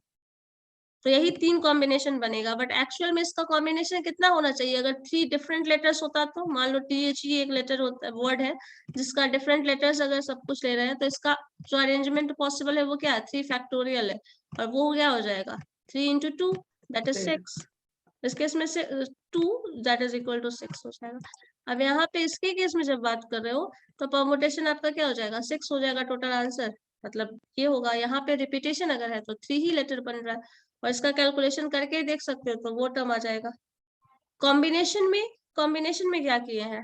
तो यही 3 कॉम्बिनेशन बनेगा। बट एक्चुअल में इसका कॉम्बिनेशन कितना होना चाहिए? अगर 3 डिफरेंट लेटर्स होता तो मान लो THE एक लेटर होता, वर्ड है जिसका डिफरेंट लेटर्स अगर सब कुछ ले रहे हैं, तो इसका जो अरेंजमेंट पॉसिबल है वो क्या है? 3 फैक्टोरियल है। और वो क्या हो जाएगा? 3 into 2 दैट इज 6। इस केस में से 2 दैट इज इक्वल टू 6 हो जाएगा। अब यहाँ पे इसके केस में जब बात कर रहे हो तो परमुटेशन आपका क्या हो जाएगा? 6 हो जाएगा टोटल आंसर। मतलब ये होगा, यहाँ पे रिपीटेशन अगर है तो 3 ही लेटर बन रहा है, और इसका कैलकुलेशन करके देख सकते हो तो वो टर्म आ जाएगा। कॉम्बिनेशन में क्या किए हैं?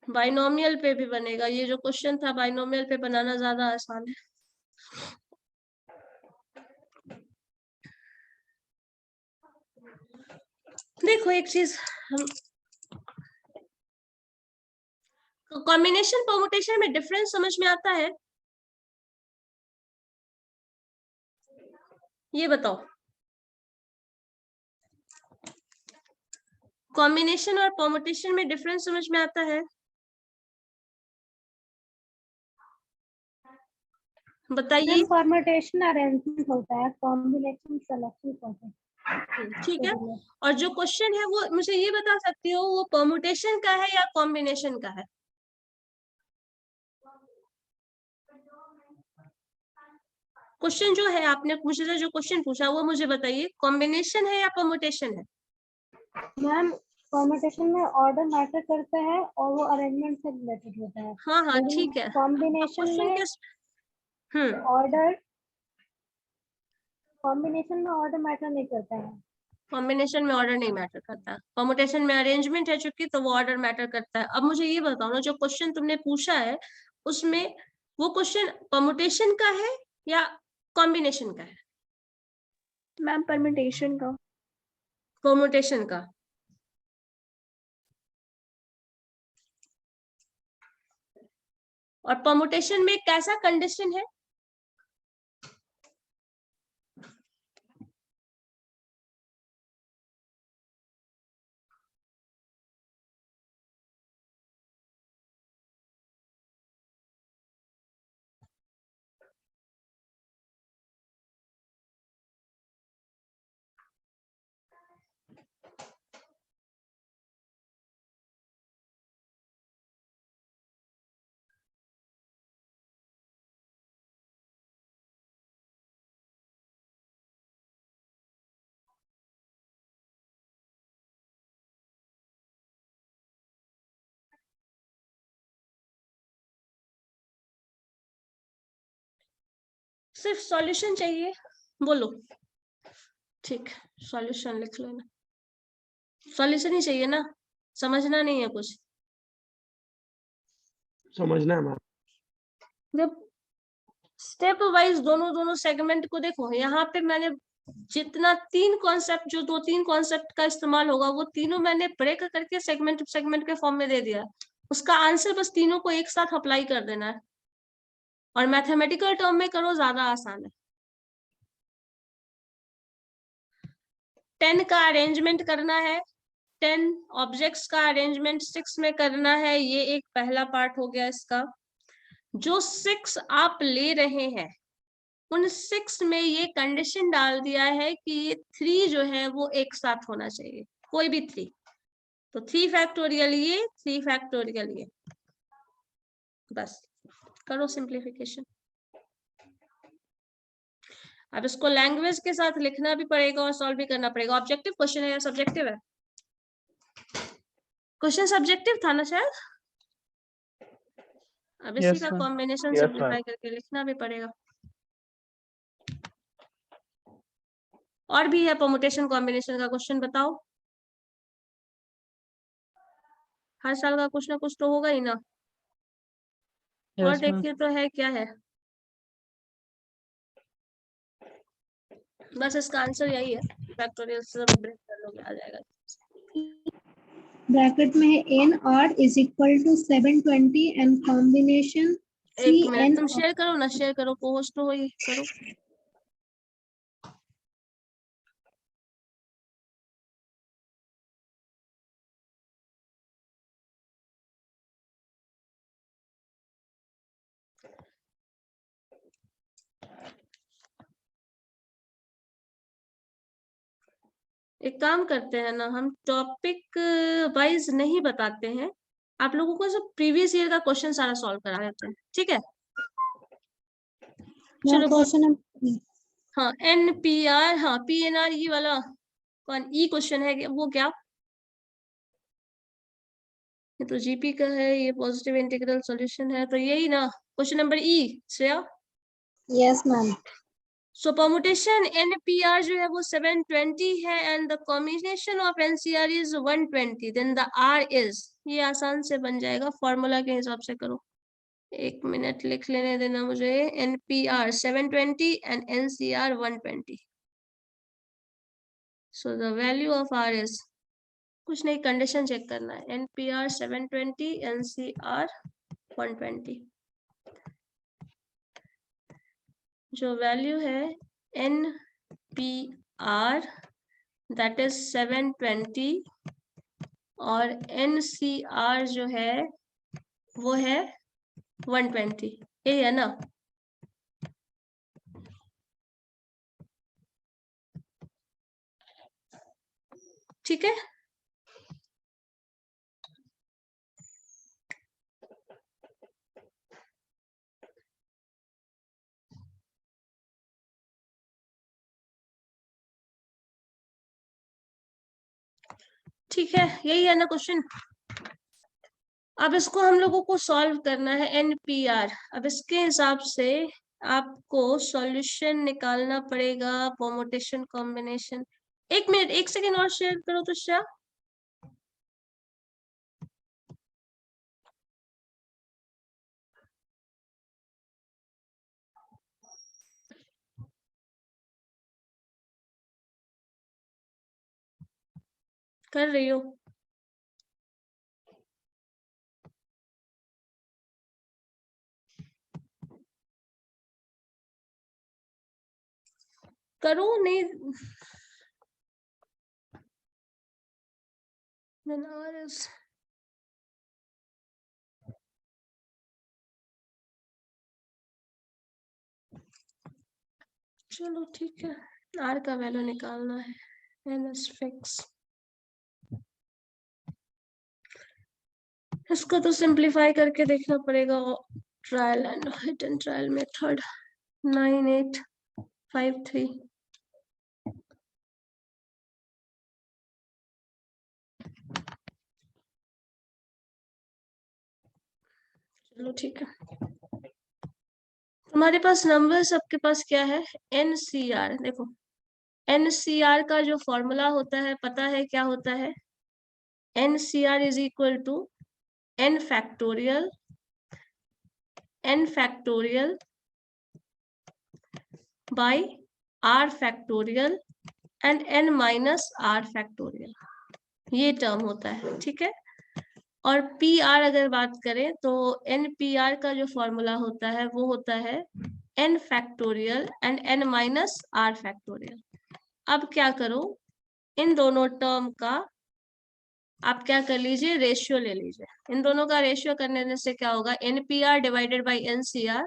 बाइनोमियल पे भी बनेगा। ये जो क्वेश्चन था बाइनोमियल पे बनाना ज्यादा आसान है। देखो एक चीज, हम कॉम्बिनेशन परमुटेशन में डिफरेंस समझ में आता है? ये बताओ, कॉम्बिनेशन और परमुटेशन में डिफरेंस समझ में आता है? बताइए। परम्यूटेशन अरेंजमेंट होता है, कॉम्बिनेशन सिलेक्शन होता है। ठीक है, और जो क्वेश्चन है वो मुझे ये बता सकती हो वो परमुटेशन का है या कॉम्बिनेशन का है? क्वेश्चन जो है आपने मुझे जो क्वेश्चन पूछा वो मुझे बताइए, कॉम्बिनेशन है या परमुटेशन है? मैम परम्यूटेशन में ऑर्डर मैटर करता है और वो अरेंजमेंट से रिलेटेड होता है। हाँ हाँ ठीक है। कॉम्बिनेशन में ऑर्डर कॉम्बिनेशन में ऑर्डर मैटर नहीं करता है। कॉम्बिनेशन में ऑर्डर नहीं मैटर करता है, परमुटेशन में अरेंजमेंट है चूंकि तो वो ऑर्डर मैटर करता है। अब मुझे ये बताओ ना, जो क्वेश्चन तुमने पूछा है उसमें वो क्वेश्चन परमुटेशन का है या कॉम्बिनेशन का है? मैम परम्यूटेशन का। परमुटेशन का। और परमुटेशन में कैसा कंडीशन है? सिर्फ सॉल्यूशन चाहिए, बोलो। ठीक, सॉल्यूशन लिख लेना। सॉल्यूशन ही चाहिए ना, समझना नहीं है कुछ? समझना है मैम। जब स्टेप वाइज दोनों सेगमेंट को देखो, यहाँ पे मैंने जितना 3 कॉन्सेप्ट, जो 2-3 कॉन्सेप्ट का इस्तेमाल होगा वो तीनों मैंने ब्रेक करके सेगमेंट के फॉर्म में दे दिया। उसका आंसर बस तीनों को एक साथ अप्लाई कर देना है, और मैथमेटिकल टर्म में करो, ज्यादा आसान है। 10 का अरेंजमेंट करना है, 10 ऑब्जेक्ट्स का अरेंजमेंट 6 में करना है, ये एक पहला पार्ट हो गया इसका। जो 6 आप ले रहे हैं उन 6 में ये कंडीशन डाल दिया है कि ये 3 जो है वो एक साथ होना चाहिए, कोई भी 3। तो 3 फैक्टोरियल ये, 3 फैक्टोरियल ये, बस करो सिंप्लीफिकेशन। अब इसको लैंग्वेज के साथ लिखना भी पड़ेगा और सॉल्व भी करना पड़ेगा। ऑब्जेक्टिव क्वेश्चन है या सब्जेक्टिव है? क्वेश्चन सब्जेक्टिव था ना शायद। अब इसी Yes, का ma'am. कॉम्बिनेशन Yes, सिंप्लीफाई करके लिखना भी पड़ेगा। और भी है परमुटेशन कॉम्बिनेशन का क्वेश्चन, बताओ। हर साल का कुछ ना कुछ तो होगा ही ना। और Yes, ma'am. देखिए तो है क्या है, बस इसका आंसर यही है, फैक्टोरियल से ब्रेक कर लोगे आ जाएगा। ब्रैकेट में है n r is equal to 720 and combination एक C मिनट, n तुम शेयर करो ना, शेयर करो, पोस्ट तो हो ही, करो। एक काम करते हैं ना, हम टॉपिक वाइज नहीं बताते हैं, आप लोगों को सब प्रीवियस ईयर का क्वेश्चन सारा सॉल्व करा देते हैं, ठीक है? चलो क्वेश्चन हाँ NPR, हाँ PNR ये वाला कौन ई क्वेश्चन है वो क्या? ये तो जीपी का है, ये पॉजिटिव इंटीग्रल सॉल्यूशन है, तो यही ना क्वेश्चन नंबर ई Shreya. Yes ma'am so permutation NPR जो है वो 720 है and the combination of NCR is 120, then the R is, ये आसान से बन जाएगा, फॉर्मूला के हिसाब से करो। एक मिनट लिख लेने देना मुझे, NPR 720 and NCR 120, so the value of R is, कुछ नहीं कंडीशन चेक करना है, NPR 720 NCR 120, जो वैल्यू है NPR दैट इज 720 और NCR जो है वो है 120, ये है ना? ठीक है, ठीक है, यही है ना क्वेश्चन। अब इसको हम लोगों को सॉल्व करना है NPR, अब इसके हिसाब से आपको सॉल्यूशन निकालना पड़ेगा, परमुटेशन कॉम्बिनेशन। एक मिनट, एक सेकेंड और शेयर करो तो श्रेया। कर रही हो? करो नहीं, चलो ठीक है, R का वैल्यू निकालना है, NS फिक्स, इसको तो सिंप्लीफाई करके देखना पड़ेगा, trial and hit and trial method 9853। चलो ठीक है, हमारे पास नंबर, सबके पास क्या है? NCR, देखो NCR का जो फॉर्मूला होता है पता है क्या होता है? NCR is equal to n factorial by R factorial and n minus R factorial, ये टर्म होता है, ठीक है? और PR अगर बात करें तो NPR का जो फॉर्मूला होता है वो होता है n factorial and n minus R factorial. अब क्या करो, इन दोनों टर्म का आप क्या कर लीजिए, रेशियो ले लीजिए। इन दोनों का रेशियो करने से क्या होगा, NPR डिवाइडेड बाई NCR,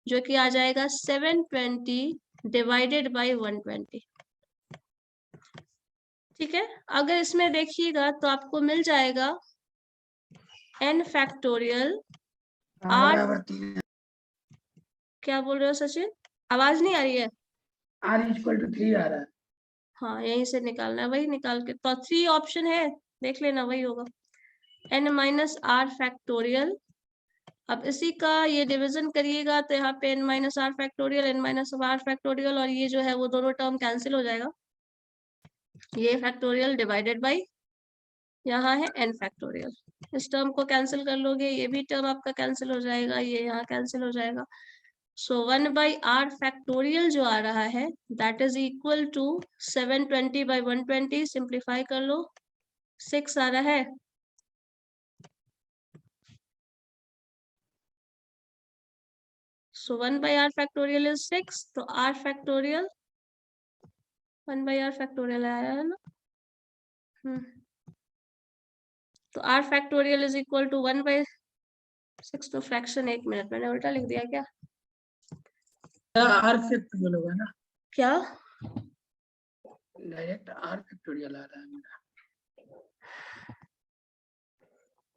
जो कि आ जाएगा 720 डिवाइडेड बाई 120, ठीक है? अगर इसमें देखिएगा तो आपको मिल जाएगा n फैक्टोरियल R, क्या बोल रहे हो सचिन, आवाज नहीं आ रही है? R इक्वल टू 3 आ रहा है। हाँ यहीं से निकालना है, वही निकाल के, तो 3 ऑप्शन है, देख लेना वही होगा, n माइनस R फैक्टोरियल। अब इसी का ये डिवीजन करिएगा तो यहाँ पे n minus R factorial, n minus R factorial, और ये जो है वो दोनों टर्म कैंसिल हो जाएगा, ये फैक्टोरियल डिवाइडेड बाई यहाँ है n फैक्टोरियल, इस टर्म को कैंसिल कर लोगे, ये भी टर्म आपका कैंसिल हो जाएगा, ये यहाँ कैंसिल हो जाएगा। सो 1/r फैक्टोरियल जो आ रहा है that is equal to 720/120, simplify कर लो, 6 आ रहा है। सो 1/r फैक्टोरियल इज 6, तो r फैक्टोरियल 1/r फैक्टोरियल आया है ना। तो r factorial is equal to 1/6, तो फ्रैक्शन, 1 मिनट मैंने उल्टा लिख दिया क्या? आर फैक्टोरियल होगा ना, क्या डायरेक्ट आर फैक्टोरियल आ रहा है मेरा।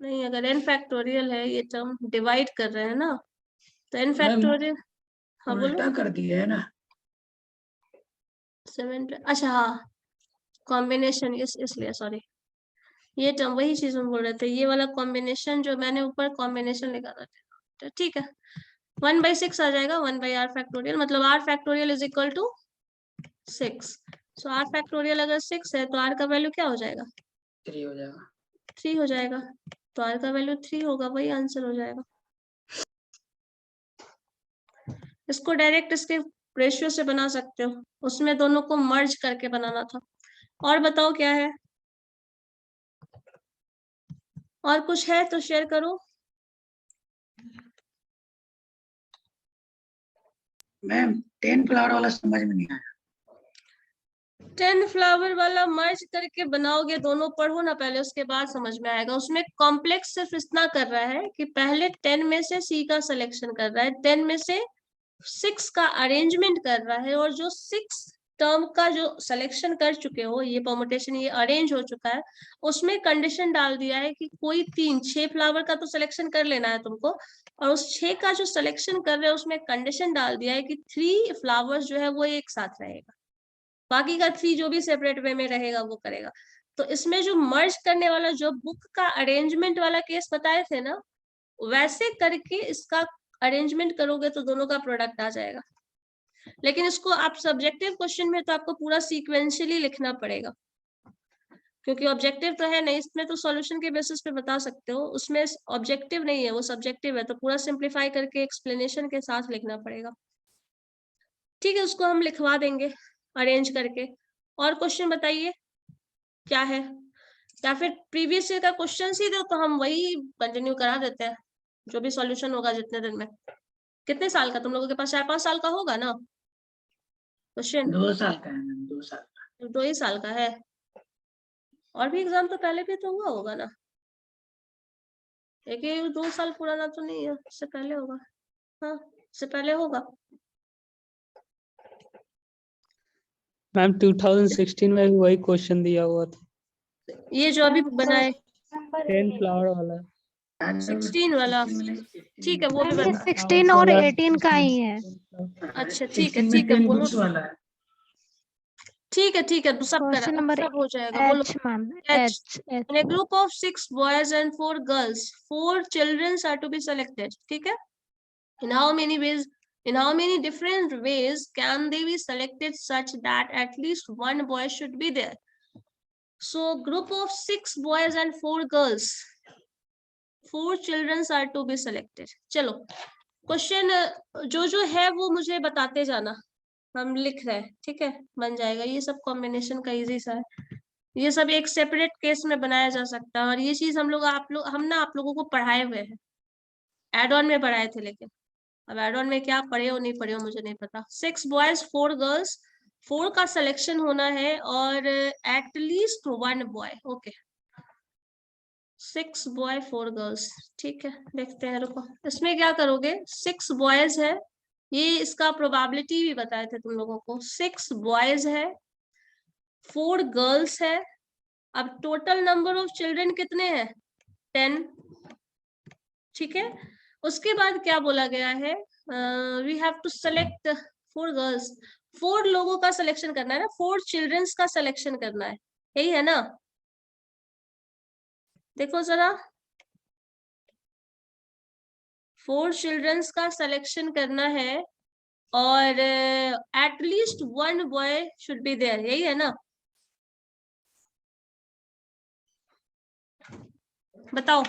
नहीं, अगर n फैक्टोरियल है, ये टर्म डिवाइड कर रहे हैं ना, तो n मैम, फैक्टोरियल, हाँ बोलो। उल्टा कर दिए है ना। 7, अच्छा हाँ, कॉम्बिनेशन, इसलिए सॉरी, ये टर्म वही चीज हम बोल रहे थे, ये वाला कॉम्बिनेशन जो मैंने ऊपर कॉम्बिनेशन लिखा था, तो ठीक है 1/6 आ जाएगा, 1/r फैक्टोरियल, मतलब r factorial is equal to 6। So r factorial अगर 6 है तो r का वैल्यू क्या हो जाएगा? 3 हो जाएगा। 3 हो जाएगा, तो r का वैल्यू 3 होगा, वही आंसर हो जाएगा। इसको डायरेक्ट इसके रेशियो से बना सकते हो, उसमें दोनों को मर्ज करके बनाना था। और बताओ क्या है, और कुछ है तो शेयर करो। मैम 10 फ्लावर वाला समझ में नहीं आया। 10 फ्लावर वाला मर्ज करके बनाओगे, दोनों पढ़ो ना पहले, उसके बाद समझ में आएगा। उसमें कॉम्प्लेक्स सिर्फ इतना कर रहा है कि पहले 10 में से C का सिलेक्शन कर रहा है, 10 में से 6 का अरेंजमेंट कर रहा है, और जो 6 टर्म का जो सिलेक्शन कर चुके हो, ये परमुटेशन ये अरेंज हो चुका है, उसमें कंडीशन डाल दिया है कि कोई 6 फ्लावर का तो सिलेक्शन कर लेना है तुमको, और उस 6 का जो सिलेक्शन कर रहे हो उसमें कंडीशन डाल दिया है कि 3 फ्लावर्स जो है वो एक साथ रहेगा, बाकी का 3 जो भी सेपरेट वे में रहेगा वो करेगा। तो इसमें जो मर्ज करने वाला, जो बुक का अरेंजमेंट वाला केस बताए थे ना, वैसे करके इसका अरेंजमेंट करोगे तो दोनों का प्रोडक्ट आ जाएगा। लेकिन इसको आप सब्जेक्टिव क्वेश्चन में तो आपको पूरा सीक्वेंशियली लिखना पड़ेगा, क्योंकि ऑब्जेक्टिव तो है नहीं, इसमें तो सॉल्यूशन के बेसिस पे बता सकते हो, उसमें ऑब्जेक्टिव नहीं है, वो सब्जेक्टिव है, तो पूरा सिंप्लीफाई करके एक्सप्लेनेशन के साथ लिखना पड़ेगा। ठीक है, उसको हम लिखवा देंगे अरेंज करके। और क्वेश्चन बताइए क्या है, या फिर प्रीवियस ईयर का क्वेश्चन ही दो तो हम वही कंटिन्यू करा देते हैं, जो भी सॉल्यूशन होगा जितने दिन में। कितने साल का तुम लोगों के पास, 4-5 साल का होगा ना क्वेश्चन? 2 साल का है मैम, 2 साल का। 2 ही साल का है, और भी एग्जाम तो पहले भी तो हुआ होगा ना, एक 2 साल पुराना तो नहीं है, इससे पहले होगा। हाँ, इससे पहले होगा। मैम 2016 में भी वही क्वेश्चन दिया हुआ था, ये जो अभी बनाए 10 फ्लावर वाला। 16 वाला, ठीक है वो भी ये बता। 16 और 18 का ही है। अच्छा ठीक है 16 में ठीक है, 10 बोलो। बुक्स वाला है। ठीक है सब करा, क्वेश्चन नंबर सब हो जाएगा, बोलो। H ma'am, H. H। In a group of 6 boys and 4 girls, 4 children are to be selected. ठीक है? In how many ways, in how many different ways can they be selected such that at least one boy should be there? So group of 6 boys and 4 girls, 4 children are to be selected. चलो question जो है वो मुझे बताते जाना, हम लिख रहे हैं, ठीक है, बन जाएगा। ये सब कॉम्बिनेशन का इजी सा है, ये सब एक सेपरेट केस में बनाया जा सकता है, और ये चीज हम आप लोगों को पढ़ाए हुए हैं, एड ऑन में पढ़ाए थे, लेकिन अब एड ऑन में क्या पढ़े हो नहीं पढ़े हो मुझे नहीं पता। 6 बॉयज 4 गर्ल्स, 4 का सिलेक्शन होना है, और at least 1 boy. Okay, 6 boy 4 girls, ठीक है, देखते हैं, रुको। इसमें क्या करोगे, 6 बॉयज है, ये इसका प्रोबेबिलिटी भी बताए थे तुम लोगों को। 6 बॉयज है, 4 गर्ल्स है, अब टोटल नंबर ऑफ चिल्ड्रन कितने हैं, 10, ठीक है। उसके बाद क्या बोला गया है, we have to select 4 girls, 4 लोगों का सिलेक्शन करना है ना, 4 चिल्ड्रंस का सिलेक्शन करना है, यही है ना। देखो जरा, 4 चिल्ड्रंस का सिलेक्शन करना है, और at least 1 boy should be there, यही है ना। बताओ।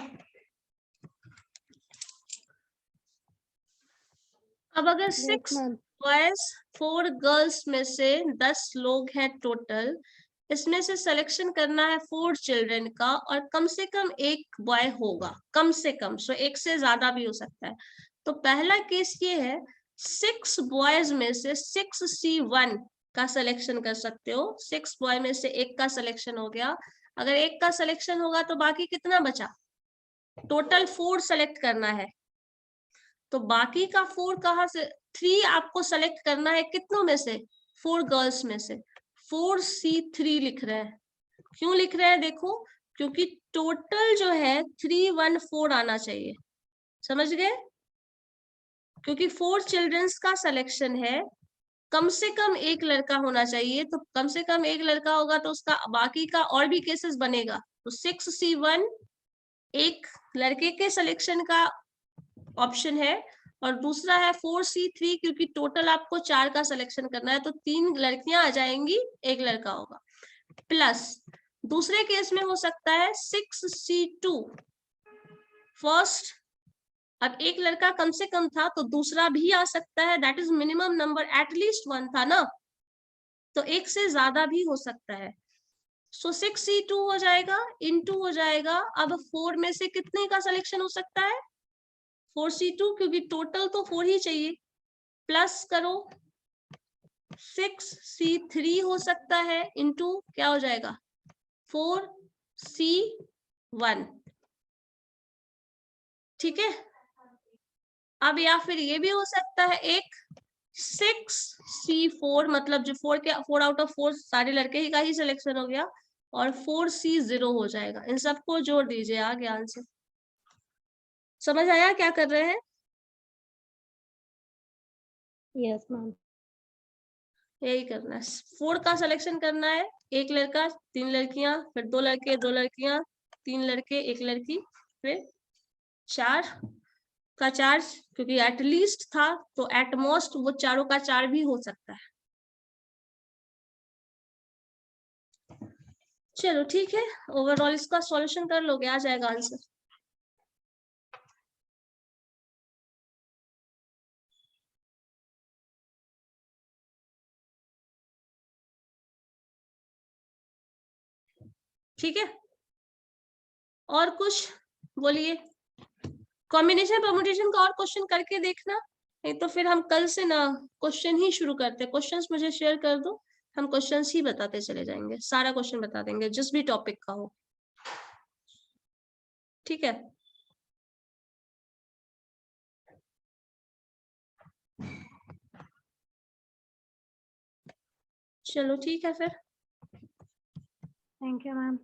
अब अगर 6 मैम बॉयज 4 गर्ल्स में से 10 लोग हैं टोटल, इसमें से सिलेक्शन करना है 4 चिल्ड्रन का, और कम से कम एक बॉय होगा, कम से कम, सो एक से ज्यादा भी हो सकता है। तो पहला केस ये है, 6 बॉयज में से 6C1 का सिलेक्शन कर सकते हो। 6 बॉय में से एक का सिलेक्शन हो गया। अगर एक का सिलेक्शन होगा तो बाकी कितना बचा? टोटल 4 सेलेक्ट करना है, तो बाकी का 4 कहाँ से? 3 आपको सेलेक्ट करना है, कितनों में से? 4 गर्ल्स में से। 4C3 लिख रहे हैं। क्यों लिख रहे हैं? देखो, क्योंकि टोटल जो है 314 आना चाहिए, समझ गए? क्योंकि 4 चिल्ड्रंस का सिलेक्शन है, कम से कम एक लड़का होना चाहिए, तो कम से कम एक लड़का होगा तो उसका बाकी का और भी केसेस बनेगा। तो 6C1 एक लड़के के सिलेक्शन का ऑप्शन है, और दूसरा है 4C3 क्योंकि टोटल आपको 4 का सिलेक्शन करना है, तो 3 लड़कियां आ जाएंगी, एक लड़का होगा। प्लस दूसरे केस में हो सकता है 6C2 फर्स्ट, अब एक लड़का कम से कम था तो दूसरा भी आ सकता है, that is minimum number, at least 1 था ना, तो एक से ज्यादा भी हो सकता है। सो 6C2 हो जाएगा, इनटू हो जाएगा। अब 4 में से कितने का सिलेक्शन हो सकता है? 4C2, क्योंकि टोटल तो 4 ही चाहिए, प्लस करो 6C3 हो सकता है, इनटू क्या हो जाएगा? 4C1। ठीक है। अब या फिर ये भी हो सकता है एक 6C4, मतलब जो 4 आउट ऑफ 4 सारे लड़के ही का ही सिलेक्शन हो गया, और 4C0 हो जाएगा। इन सबको जोड़ दीजिए, आ गया आंसर। समझ आया क्या कर रहे हैं? Yes ma'am. यही करना है, 4 का सिलेक्शन करना है, एक लड़का 3 लड़कियां, फिर 2 लड़के 2 लड़कियां, 3 लड़के 1 लड़की, फिर 4 का 4, क्योंकि एटलीस्ट था तो एटमोस्ट वो चारों का 4 भी हो सकता है। चलो ठीक है, ओवरऑल इसका सॉल्यूशन कर लोगे, आ जाएगा आंसर। ठीक है, और कुछ बोलिए। कॉम्बिनेशन परमुटेशन का और क्वेश्चन करके देखना, नहीं तो फिर हम कल से ना क्वेश्चन ही शुरू करते हैं। क्वेश्चंस मुझे शेयर कर दो, हम क्वेश्चंस ही बताते चले जाएंगे, सारा क्वेश्चन बता देंगे जिस भी टॉपिक का हो। ठीक है, चलो ठीक है फिर। Thank you ma'am.